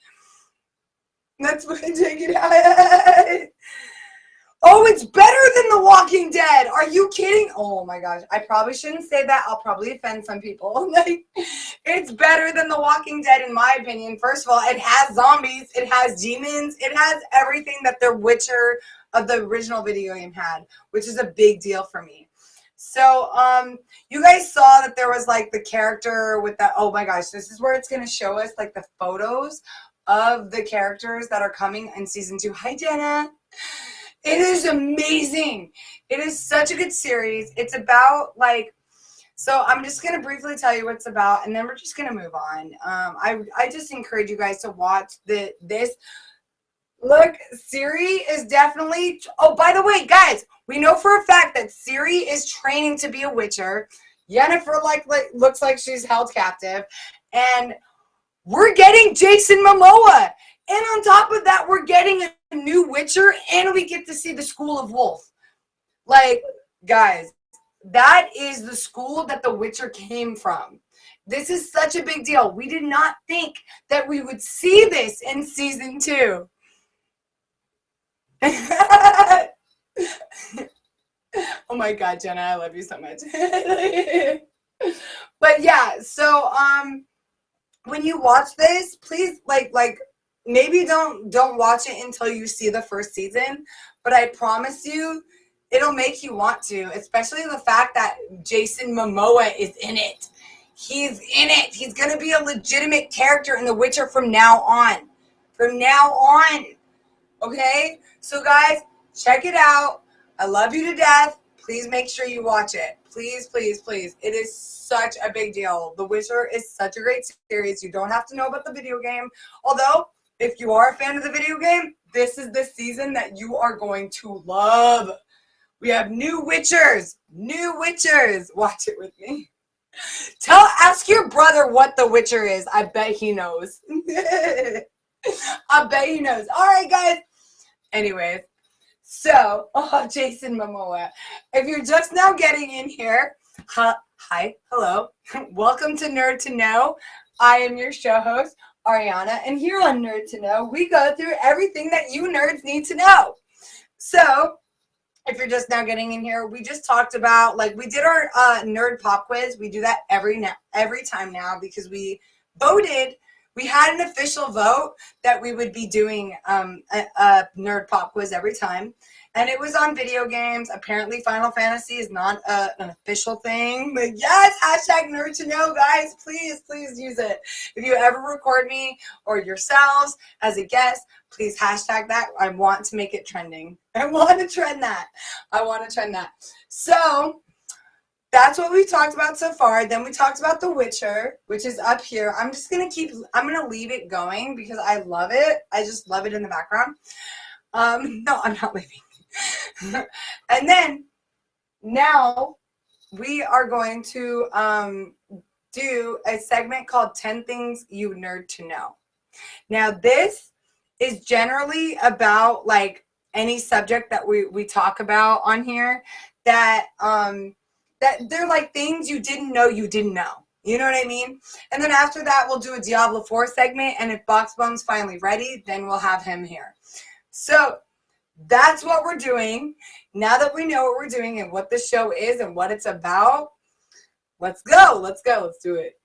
That's what I take it out. Oh, it's better than The Walking Dead. Are you kidding? Oh my gosh. I probably shouldn't say that. I'll probably offend some people. Like, it's better than The Walking Dead in my opinion. First of all, it has zombies. It has demons. It has everything that the Witcher of the original video game had, which is a big deal for me. So, you guys saw that there was like the character with the, oh my gosh, this is where it's going to show us like the photos of the characters that are coming in season 2. Hi, Jenna. It is amazing. It is such a good series. It's about like, so I'm just going to briefly tell you what it's about, and then we're just going to move on. I just encourage you guys to watch this. Look, Siri is definitely. Oh, by the way, guys, we know for a fact that Siri is training to be a witcher. Yennefer looks like she's held captive, and we're getting Jason Momoa. And on top of that, we're getting a new Witcher, and we get to see the School of Wolf. Like, guys, that is the school that the Witcher came from. This is such a big deal. We did not think that we would see this in season 2. Oh my God, Jenna, I love you so much. But yeah, so when you watch this, please like maybe don't watch it until you see the first season, but I promise you it'll make you want to, especially the fact that Jason Momoa is in it. He's in it. He's going to be a legitimate character in The Witcher from now on. From now on. Okay? So guys, check it out. I love you to death. Please make sure you watch it. Please, please, please. It is such a big deal. The Witcher is such a great series. You don't have to know about the video game. Although, if you are a fan of the video game, this is the season that you are going to love. We have new Witchers. New Witchers. Watch it with me. Ask your brother what The Witcher is. I bet he knows. I bet he knows. All right, guys. Anyways. So, Jason Momoa. If you're just now getting in here, hi, hello. Welcome to Nerd to Know. I am your show host, Arianna, and here on Nerd to Know, we go through everything that you nerds need to know. So, if you're just now getting in here, we just talked about, we did our nerd pop quiz. We do that every time now because we voted. We had an official vote that we would be doing a nerd pop quiz every time. And it was on video games. Apparently, Final Fantasy is not an official thing. But yes, hashtag nerd to know, guys. Please, please use it. If you ever record me or yourselves as a guest, please hashtag that. I want to make it trending. I want to trend that. So that's what we talked about so far. Then we talked about The Witcher, which is up here. I'm going to leave it going because I love it. I just love it in the background. No, I'm not leaving. And then now we are going to do a segment called 10 Things You Nerd to Know. Now, this is generally about any subject that we talk about on here that they're things you didn't know you didn't know. You know what I mean? And then after that, we'll do a Diablo 4 segment. And if Boxbum's finally ready, then we'll have him here. So that's what we're doing. Now that we know what we're doing and what the show is and what it's about, let's go. Let's do it.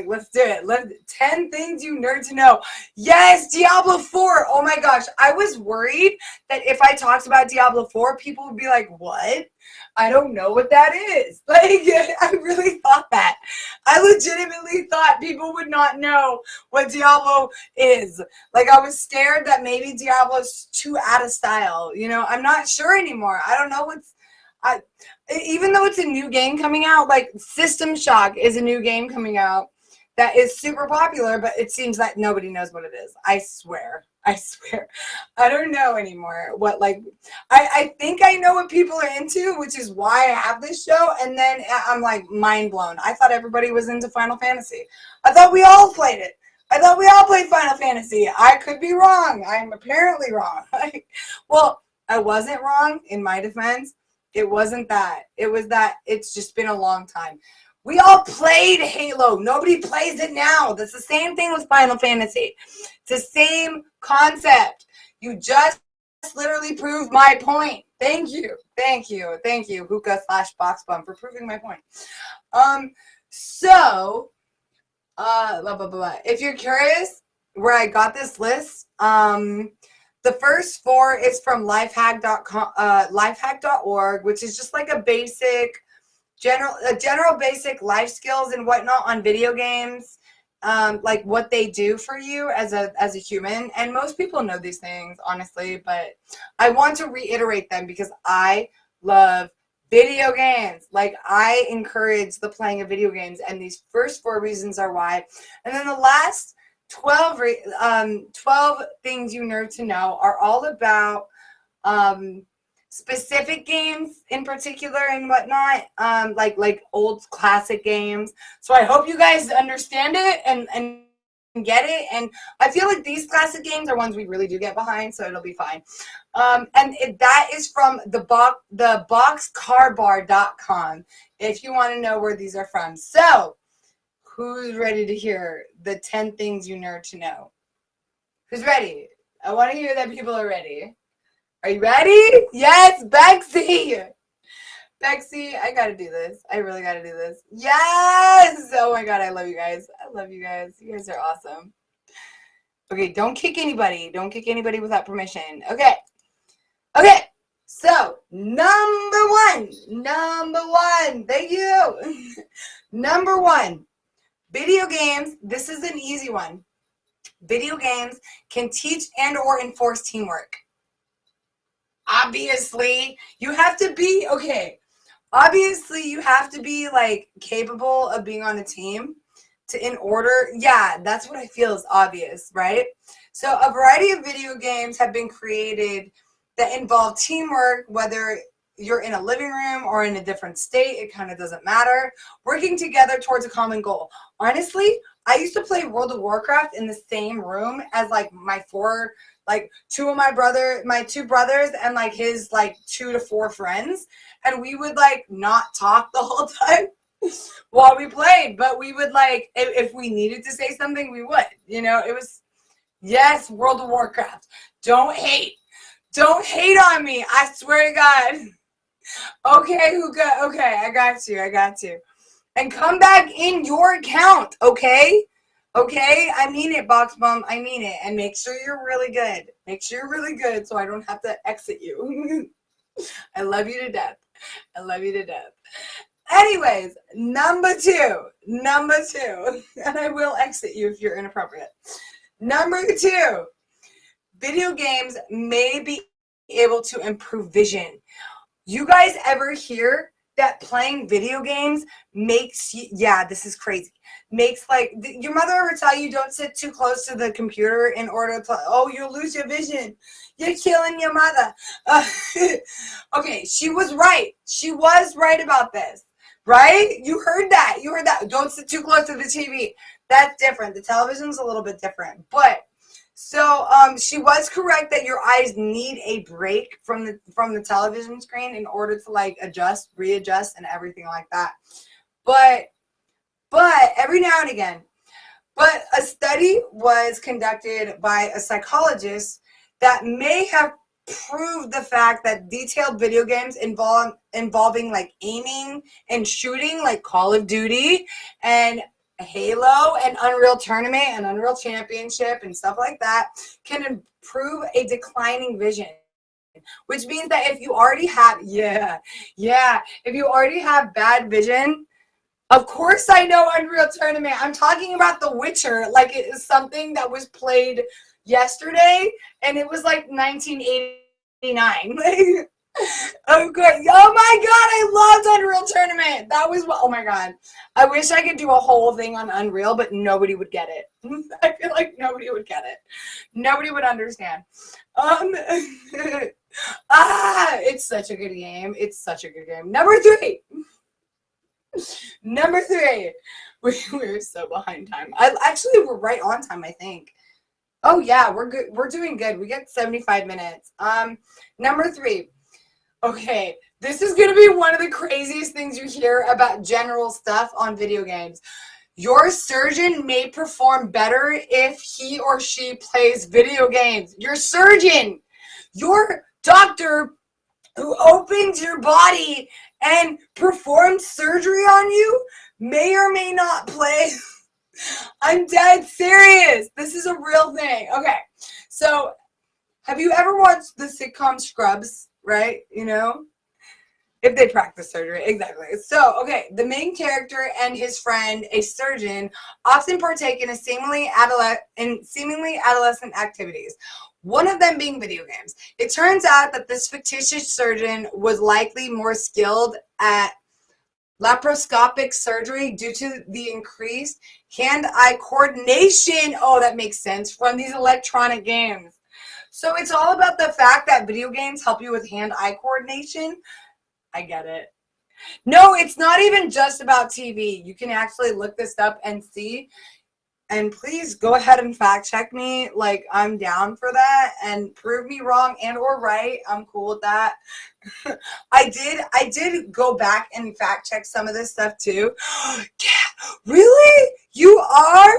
Let's do it. 10 things you nerd to know. Yes, Diablo 4. Oh my gosh. I was worried that if I talked about Diablo 4, people would be like, what? I don't know what that is. I really thought that. I legitimately thought people would not know what Diablo is. I was scared that maybe Diablo's too out of style. You know, I'm not sure anymore. I don't know even though it's a new game coming out, System Shock is a new game coming out that is super popular, but it seems like nobody knows what it is. I swear. I don't know anymore what, I think I know what people are into, which is why I have this show, and then I'm, mind blown. I thought everybody was into Final Fantasy. I thought we all played it. I thought we all played Final Fantasy. I could be wrong. I'm apparently wrong. Well, I wasn't wrong, in my defense. It wasn't that. It was that it's just been a long time. We all played Halo. Nobody plays it now. That's the same thing with Final Fantasy. It's the same concept. You just literally proved my point. Thank you, Hookah/Boxbum, for proving my point. Blah, blah, blah. If you're curious where I got this list, the first 4 is from lifehack.com, lifehack.org, which is just a basic, general basic life skills and whatnot on video games, what they do for you as a human. And most people know these things, honestly, but I want to reiterate them because I love video games. I encourage the playing of video games, and these first 4 reasons are why. And then the last 12 things you nerd to know are all about specific games in particular and whatnot, like old classic games. So I hope you guys understand it and get it. And I feel like these classic games are ones we really do get behind, so it'll be fine. That is from the boxcarbar.com if you want to know where these are from. So who's ready to hear the 10 things you nerd to know? Who's ready? I want to hear that people are ready. Are you ready? Yes, Bexy. Bexy, I gotta do this. I really gotta do this. Yes! Oh my god, I love you guys. I love you guys. You guys are awesome. Okay, don't kick anybody. Don't kick anybody without permission. Okay. Okay. So, number one. Thank you. Number one. Video games. This is an easy one. Video games can teach and or enforce teamwork. Obviously, you have to be, okay. Obviously, you have to be like capable of being on a team in order. Yeah, that's what I feel is obvious, right? So a variety of video games have been created that involve teamwork, whether you're in a living room or in a different state, it kind of doesn't matter. Working together towards a common goal. Honestly, I used to play World of Warcraft in the same room as like my two brothers and like his like 2 to 4 friends, and we would like not talk the whole time while we played, but we would like if we needed to say something we would, it was, yes, World of Warcraft. Don't hate on me, I swear to God. Okay, okay, I got you, and come back in your account, okay? Okay, I mean it, Box Bum. I mean it. And make sure you're really good. Make sure you're really good so I don't have to exit you. I love you to death. I love you to death. Anyways, number two. And I will exit you if you're inappropriate. Number 2. Video games may be able to improve vision. You guys ever hear that playing video games makes you, yeah, this is crazy, makes like, your mother ever tell you don't sit too close to the computer in order to, oh, you'll lose your vision, you're killing your mother. Okay, she was right about this, right? You heard that, don't sit too close to the TV. That's different. The television's a little bit different, but so she was correct that your eyes need a break from the television screen in order to like readjust and everything like that. But every now and again. But a study was conducted by a psychologist that may have proved the fact that detailed video games involving like aiming and shooting, like Call of Duty and Halo and Unreal Tournament and Unreal Championship and stuff like that, can improve a declining vision. Which means that if you already have, if you already have bad vision, of course I know Unreal Tournament. I'm talking about The Witcher, like it is something that was played yesterday and it was like 1989. Oh good. Oh my god, I loved Unreal Tournament. That was what, oh my god. I wish I could do a whole thing on Unreal, but nobody would get it. I feel like nobody would get it. Nobody would understand. It's such a good game. Number 3. We're so behind time. We're right on time, I think. Oh yeah, we're good. We're doing good. We get 75 minutes. Number 3. Okay, this is going to be one of the craziest things you hear about general stuff on video games. Your surgeon may perform better if he or she plays video games. Your surgeon, your doctor who opens your body and performs surgery on you may or may not play. I'm dead serious. This is a real thing. Okay, so have you ever watched the sitcom Scrubs? Right? If they practice surgery. Exactly. So, okay, the main character and his friend, a surgeon, often partake in seemingly adolescent activities, one of them being video games. It turns out that this fictitious surgeon was likely more skilled at laparoscopic surgery due to the increased hand-eye coordination. Oh, that makes sense, from these electronic games. So it's all about the fact that video games help you with hand-eye coordination. I get it. No, it's not even just about TV. You can actually look this up and see. And please go ahead and fact check me. Like, I'm down for that, and prove me wrong and or right. I'm cool with that. I did go back and fact check some of this stuff too. Really? You are?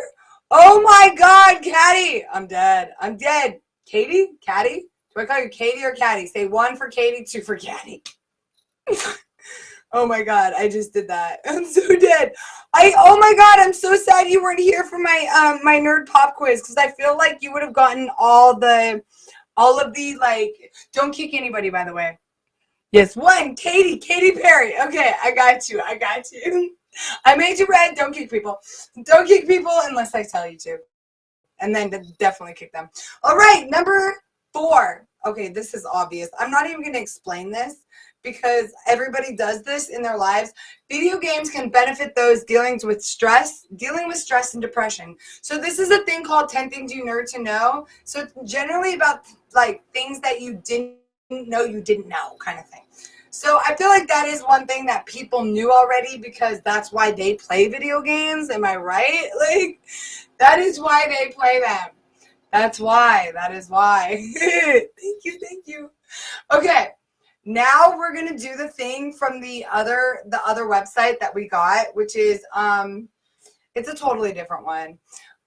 Oh my God, Caddy. I'm dead. I'm dead. Katie? Caddy? Do I call you Katie or Caddy? Say 1 for Katie, 2 for Caddy. Oh my God, I just did that. I'm so dead. Oh my God, I'm so sad you weren't here for my my nerd pop quiz, because I feel like you would have gotten all of the, like, don't kick anybody, by the way. Yes, 1, Katy Perry. Okay, I got you. I made you red. Don't kick people. Don't kick people unless I tell you to. And then definitely kick them. All right, number 4. Okay, this is obvious. I'm not even going to explain this, because everybody does this in their lives. Video games can benefit those dealing with stress and depression. So this is a thing called 10 Things You Nerd to Know. So it's generally about, like, things that you didn't know you didn't know, kind of thing. So I feel like that is one thing that people knew already, because that's why they play video games. Am I right? Like, that is why they play them. That is why. Thank you. Okay. Now we're gonna do the thing from the other website that we got, which is it's a totally different one.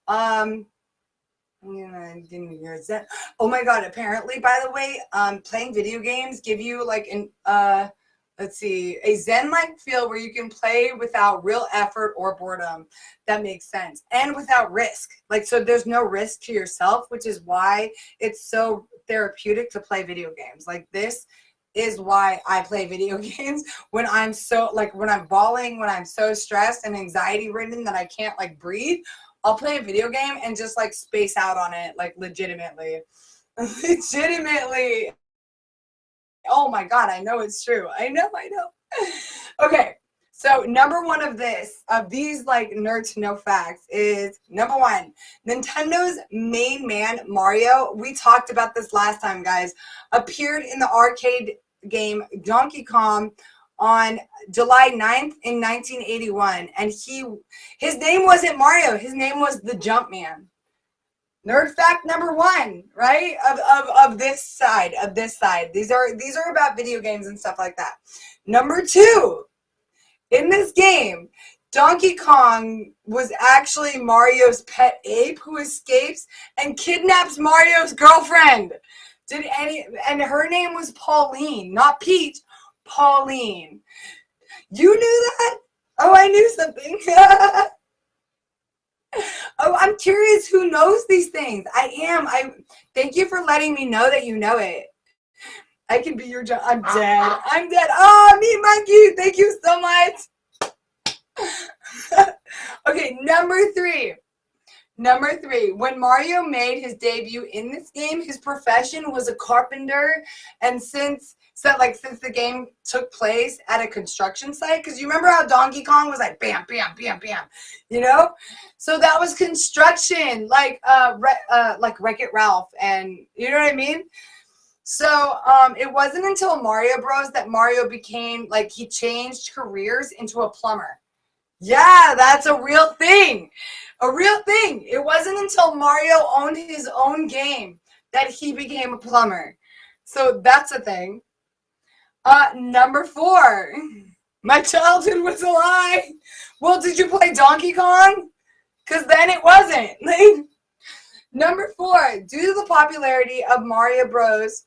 Oh my God! Apparently, by the way, playing video games give you like let's see, a zen-like feel where you can play without real effort or boredom. That makes sense, and without risk. Like, so there's no risk to yourself, which is why it's so therapeutic to play video games. Like, this is why I play video games when I'm so, like, when I'm bawling, when I'm so stressed and anxiety ridden that I can't, like, breathe. I'll play a video game and just, like, space out on it, like, legitimately. Legitimately. Oh my God, I know it's true. I know. Okay, so number 1 of these like nerd to know facts is, number 1, Nintendo's main man, Mario, we talked about this last time, guys, appeared in the arcade game Donkey Kong on July 9th in 1981. And his name wasn't Mario, his name was the Jumpman. Nerd fact number 1, right? Of this side. These are about video games and stuff like that. Number 2, in this game, Donkey Kong was actually Mario's pet ape who escapes and kidnaps Mario's girlfriend. And her name was Pauline, not Peach, Pauline. You knew that? Oh, I knew something. Oh, I'm curious who knows these things. I thank you for letting me know that you know it. I can be your job. I'm dead. Oh, me monkey. Thank you so much. Okay, number 3. When Mario made his debut in this game, his profession was a carpenter, and since the game took place at a construction site, because you remember how Donkey Kong was like bam, bam, bam, bam, you know? So that was construction, like Wreck-It Ralph, and you know what I mean? So it wasn't until Mario Bros. That Mario became, like, he changed careers into a plumber. Yeah, that's a real thing. It wasn't until Mario owned his own game that he became a plumber. So that's a thing. Number 4, my childhood was a lie. Well, did you play Donkey Kong? Because then it wasn't. Number 4, due to the popularity of Mario Bros.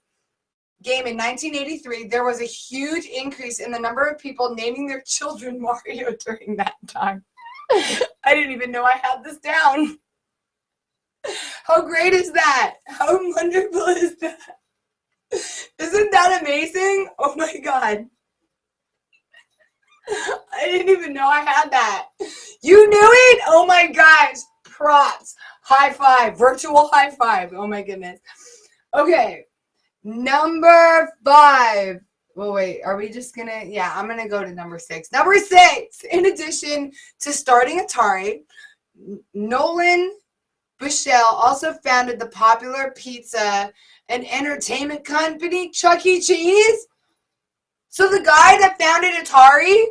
Game in 1983, there was a huge increase in the number of people naming their children Mario during that time. I didn't even know I had this down. How great is that? How wonderful is that? Isn't that amazing? Oh my God. I didn't even know I had that. You knew it? Oh my gosh. Props. High five. Virtual high five. Oh my goodness. Okay. Number 5. Well, wait, are we just gonna, yeah, I'm gonna go to number 6. Number 6, in addition to starting Atari, Nolan Bushell also founded the popular pizza and entertainment company Chuck E. Cheese. So the guy that founded Atari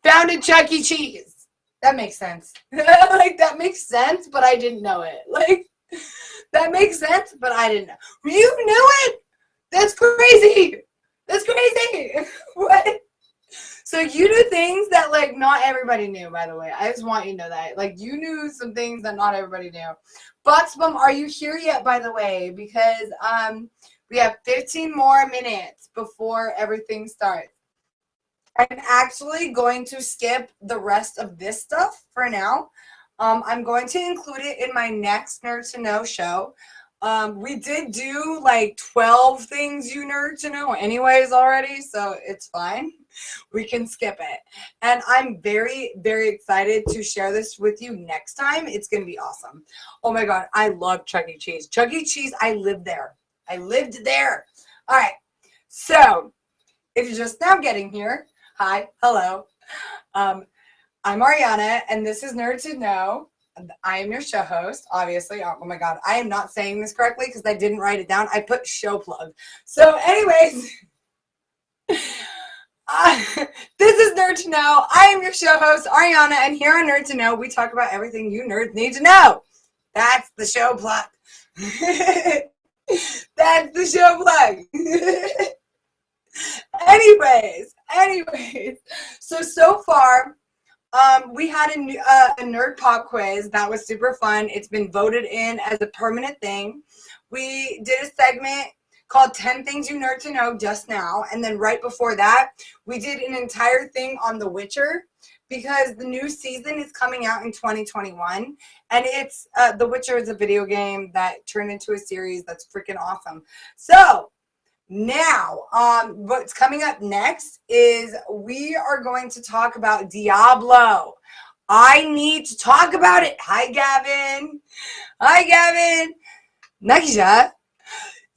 founded Chuck E. Cheese. That makes sense. Like, that makes sense, but I didn't know it. Like, that makes sense, but I didn't know. You knew it? That's crazy. That's crazy. What? So you knew things that, like, not everybody knew, by the way. I just want you to know that. Like, you knew some things that not everybody knew. Boxbum, are you here yet, by the way? Because we have 15 more minutes before everything starts. I'm actually going to skip the rest of this stuff for now. I'm going to include it in my next Nerd to Know show. We did do like 12 things you nerd to know anyways already, so it's fine. We can skip it. And I'm very, very excited to share this with you next time. It's going to be awesome. Oh my God, I love Chuck E. Cheese. Chuck E. Cheese, I lived there. I lived there. All right. So if you're just now getting here, hi, hello. I'm Arianna, and this is Nerd to Know. I am your show host, obviously. Oh my God, I am not saying this correctly because I didn't write it down. I put show plug. So anyways, this is Nerd to Know. I am your show host, Arianna, and here on Nerd to Know, we talk about everything you nerds need to know. That's the show plug. That's the show plug. Anyways, so far, we had a nerd pop quiz that was super fun. It's been voted in as a permanent thing. We did a segment called 10 Things You Nerd to Know just now. And then right before that, we did an entire thing on The Witcher because the new season is coming out in 2021. And it's The Witcher is a video game that turned into a series that's freaking awesome. So now, what's coming up next is we are going to talk about Diablo. I need to talk about it. Hi, Gavin. Hi, Gavin. Nakisha.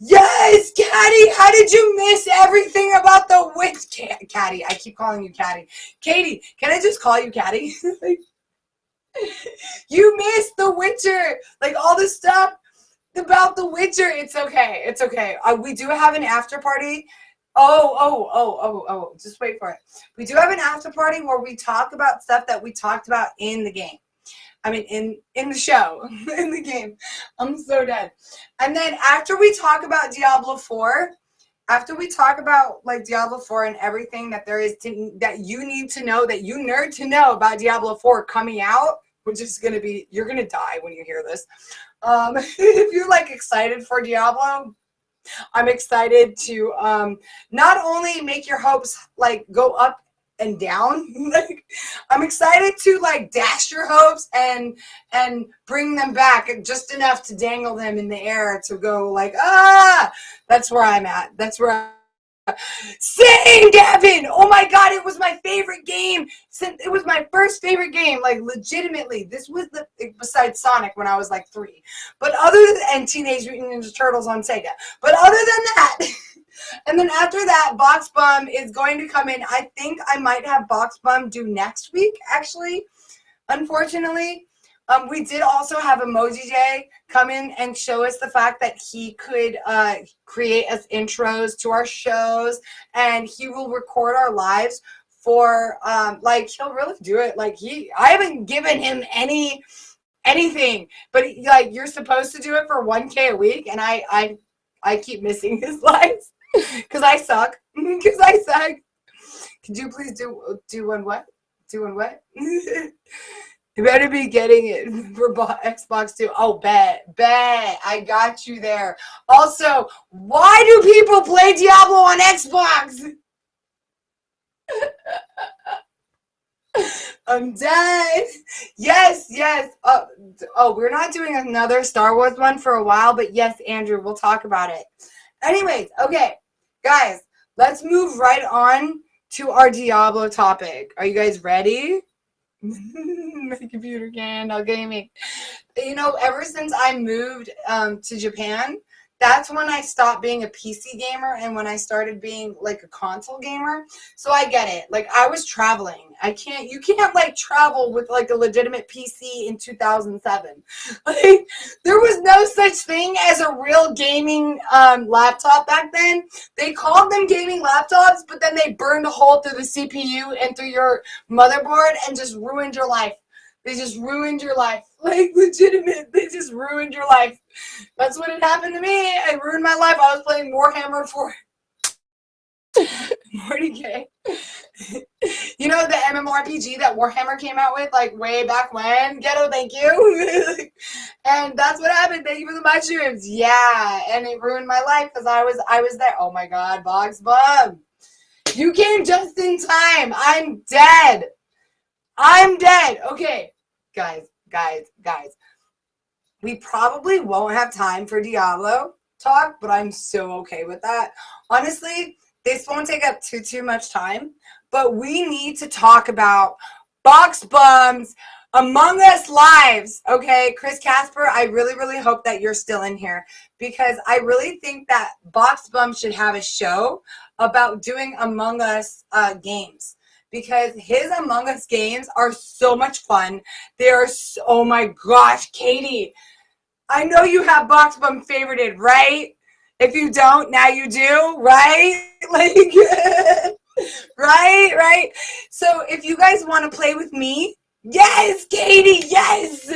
Yes, Caddy. How did you miss everything about the witch? Caddy. I keep calling you Caddy. Katie, can I just call you Caddy? You missed The Witcher. Like, all this stuff about The Witcher. It's okay. It's okay. We do have an after party. Oh, just wait for it. We do have an after party where we talk about stuff that we talked about in the game. I mean, in the show, in the game. I'm so dead. And then after we talk about Diablo 4, after we talk about like Diablo 4 and everything that there is that you need to know, that you nerd to know about Diablo 4 coming out, which is going to be, you're going to die when you hear this. If you're like excited for Diablo, I'm excited to not only make your hopes like go up and down, like I'm excited to like dash your hopes and bring them back just enough to dangle them in the air to go like, that's where I'm at. That's where same, Gavin. Oh my God, it was my favorite game. It was my first favorite game, like legitimately. This was besides Sonic when I was like 3. But and Teenage Mutant Ninja Turtles on Sega. But other than that, and then after that, Box Bum is going to come in. I think I might have Box Bum do next week, actually, unfortunately. We did also have Emoji J come in and show us the fact that he could create us intros to our shows, and he will record our lives for like he'll really do it. Like I haven't given him anything, but like you're supposed to do it for 1K a week, and I keep missing his lives because I suck. Because I suck. Could you please do one what? Do one what? You better be getting it for Xbox too. Oh, bet. I got you there. Also, why do people play Diablo on Xbox? I'm dead. Yes. We're not doing another Star Wars one for a while, but yes, Andrew, we'll talk about it. Anyways, okay, guys, let's move right on to our Diablo topic. Are you guys ready? My computer can, no gaming. You know, ever since I moved to Japan, that's when I stopped being a PC gamer and when I started being like a console gamer. So I get it. Like I was traveling. You can't like travel with like a legitimate PC in 2007. Like there was no such thing as a real gaming laptop back then. They called them gaming laptops, but then they burned a hole through the CPU and through your motherboard and just ruined your life. They just ruined your life. Like legitimate, they just ruined your life. That's what had happened to me. It ruined my life. I was playing Warhammer for 40K. You know the MMORPG that Warhammer came out with, like way back when? Ghetto, thank you. And that's what happened. Thank you for the mushrooms. Yeah, and it ruined my life because I was there. Oh my God, Box Bum. You came just in time. I'm dead. I'm dead. Okay, guys. We probably won't have time for Diablo talk, but I'm so okay with that. Honestly, this won't take up too much time, but we need to talk about Box Bum's Among Us lives. Okay, Chris Casper, I really hope that you're still in here because I really think that Box Bum should have a show about doing Among Us games. Because his Among Us games are so much fun. They are so, oh my gosh, Katie. I know you have Box Bum favorited, right? If you don't, now you do, right? Like, right? So if you guys want to play with me, yes, Katie, yes.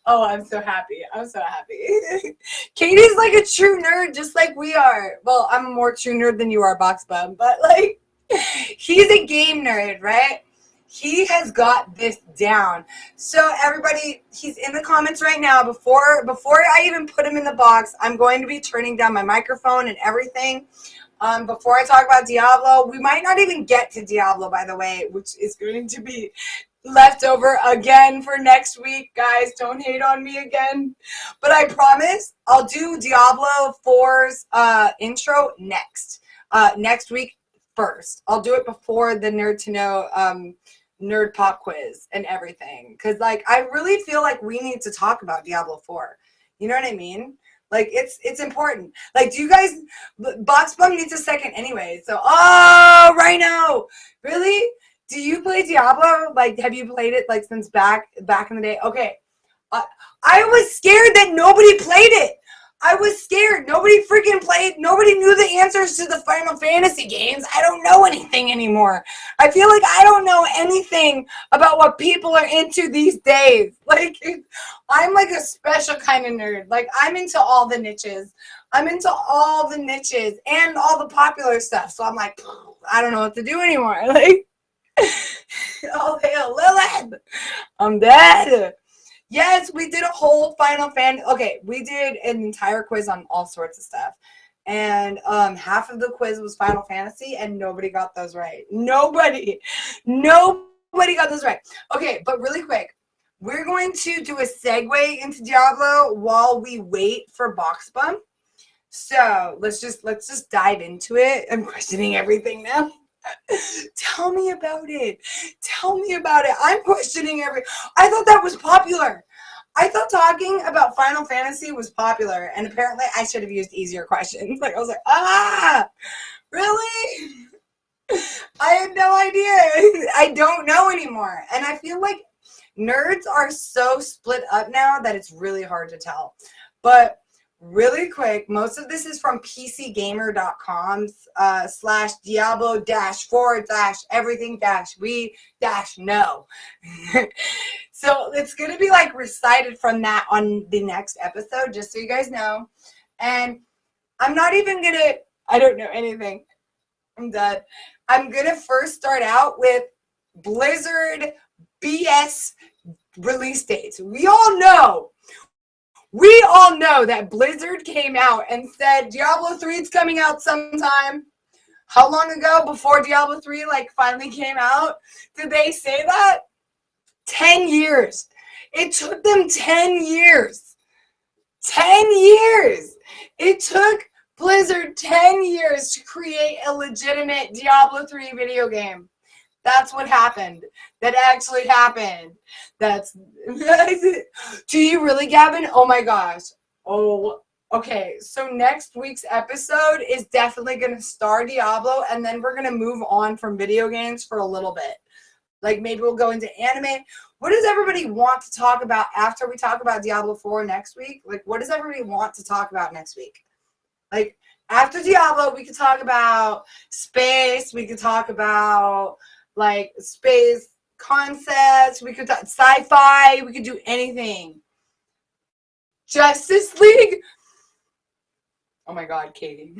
Oh, I'm so happy. Katie's like a true nerd, just like we are. Well, I'm a more true nerd than you are, Box Bum, but like, he's a game nerd, right? He has got this down. So everybody, he's in the comments right now. Before I even put him in the box, I'm going to be turning down my microphone and everything. Before I talk about Diablo, we might not even get to Diablo, by the way, which is going to be left over again for next week. Guys, don't hate on me again. But I promise I'll do Diablo 4's intro next week. First, I'll do it before the Nerd to Know nerd pop quiz and everything, because like I really feel like we need to talk about Diablo 4. You know what I mean? Like it's important. Like, do you guys? Box Bum needs a second anyway. So Rhino, really? Do you play Diablo? Like, have you played it like since back in the day? Okay, I was scared that nobody played it. I was scared. Nobody freaking played. Nobody knew the answers to the Final Fantasy games. I don't know anything anymore. I feel like I don't know anything about what people are into these days. Like, I'm like a special kind of nerd. Like, I'm into all the niches. and all the popular stuff. So I'm like, I don't know what to do anymore. Like, oh, hail Lilith. I'm dead. Yes, we did a whole Final Fantasy. Okay, we did an entire quiz on all sorts of stuff. And half of the quiz was Final Fantasy, and nobody got those right. Nobody got those right. Okay, but really quick, we're going to do a segue into Diablo while we wait for Box Bum. So let's just dive into it. I'm questioning everything now. Tell me about it. I'm questioning I thought that was popular. I thought talking about Final Fantasy was popular, and apparently I should have used easier questions. Like, I was like, really? I had no idea. I don't know anymore. And I feel like nerds are so split up now that it's really hard to tell. But really quick, most of this is from pcgamer.com /Diablo / everything we know. So it's going to be like recited from that on the next episode, just so you guys know. And I'm not even going to, I don't know anything. I'm done. I'm going to first start out with Blizzard BS release dates. We all know that Blizzard came out and said Diablo 3 is coming out sometime. How long ago before Diablo 3 like finally came out did they say that? 10 years. It took them 10 years. 10 years. It took Blizzard 10 years to create a legitimate Diablo 3 video game. That's what happened. That actually happened. Do you really, Gavin? Oh my gosh. Oh Okay, so next week's episode is definitely going to star Diablo, and then we're going to move on from video games for a little bit. Like, maybe we'll go into anime. What does everybody want to talk about after we talk about Diablo 4 next week? Like, what does everybody want to talk about next week? Like, after Diablo, we could talk about space. We could talk about, like, space concepts. We could talk sci-fi. We could do anything. Justice League? Oh my God, Katie.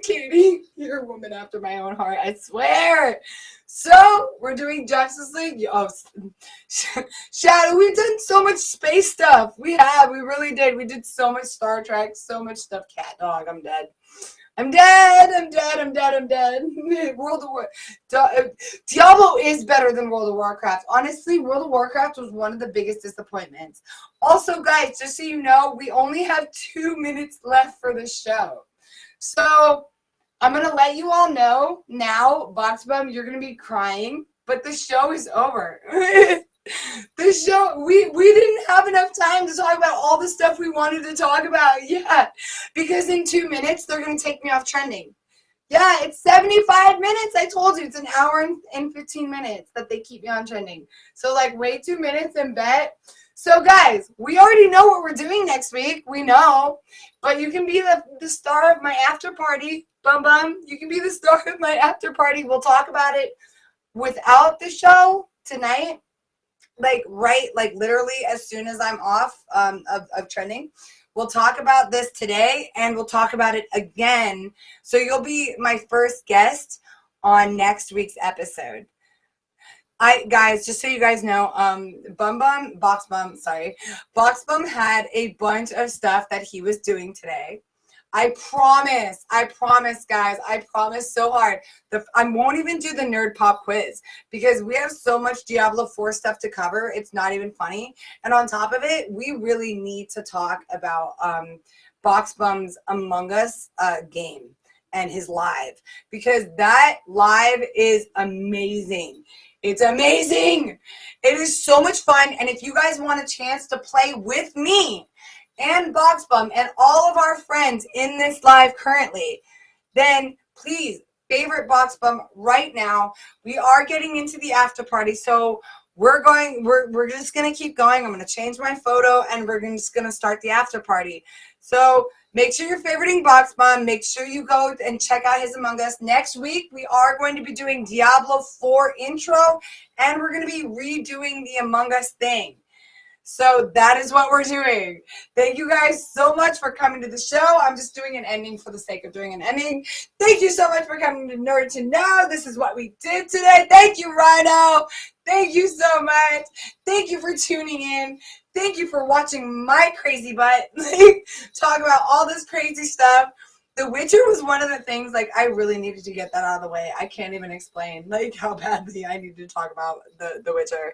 Katie, you're a woman after my own heart, I swear. So, we're doing Justice League. Oh, Shadow, we've done so much space stuff. We really did. We did so much Star Trek, so much stuff. Cat dog, I'm dead. I'm dead. World of War. Diablo is better than World of Warcraft. Honestly, World of Warcraft was one of the biggest disappointments. Also, guys, just so you know, we only have 2 minutes left for the show. So, I'm going to let you all know now, Box Bum, you're going to be crying, but the show is over. The show, we didn't have enough time to talk about all the stuff we wanted to talk about yet, because in 2 minutes, they're going to take me off trending. Yeah, it's 75 minutes. I told you, it's an hour and 15 minutes that they keep me on trending. So, like, wait 2 minutes and bet. So, guys, we already know what we're doing next week. We know. But you can be the star of my after party. Bum bum. You can be the star of my after party. We'll talk about it without the show tonight. Like, literally as soon as I'm off of trending. We'll talk about this today, and we'll talk about it again. So you'll be my first guest on next week's episode. Guys, just so you guys know, Box Bum had a bunch of stuff that he was doing today. I promise, guys. I promise so hard. I won't even do the Nerd Pop quiz because we have so much Diablo 4 stuff to cover. It's not even funny. And on top of it, we really need to talk about Box Bum's Among Us game and his live, because that live is amazing. It's amazing. It is so much fun. And if you guys want a chance to play with me and Box Bum and all of our friends in this live currently, then please favorite Box Bum right now. We are getting into the after party, so we're just gonna keep going. I'm gonna change my photo and we're just gonna start the after party. So make sure you're favoriting Box Bum. Make sure you go and check out his Among Us. Next week, we are going to be doing Diablo 4 intro, and we're going to be redoing the Among Us thing. So that is what we're doing. Thank you guys so much for coming to the show. I'm just doing an ending for the sake of doing an ending. Thank you so much for coming to Nerd to Know. This is what we did today. Thank you, Rhino. Thank you so much. Thank you for tuning in. Thank you for watching my crazy butt talk about all this crazy stuff. The Witcher was one of the things, like, I really needed to get that out of the way. I can't even explain, like, how badly I needed to talk about the Witcher.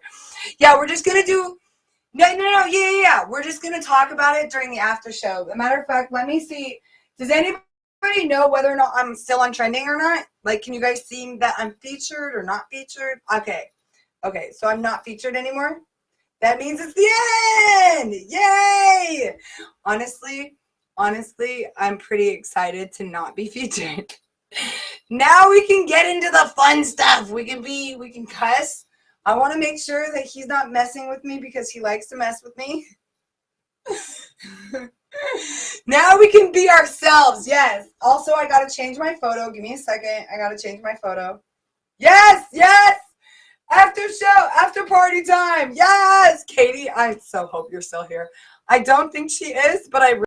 Yeah, we're just going to do... No, yeah. We're just going to talk about it during the after show. As a matter of fact, let me see. Does anybody know whether or not I'm still on trending or not? Like, can you guys see that I'm featured or not featured? Okay, so I'm not featured anymore. That means it's the end. Yay! Honestly, I'm pretty excited to not be featured. Now we can get into the fun stuff. We can cuss. I want to make sure that he's not messing with me because he likes to mess with me. Now we can be ourselves. Yes. Also, I got to change my photo. Give me a second. I got to change my photo. Yes. After show, after party time. Yes. Katie, I so hope you're still here. I don't think she is, but I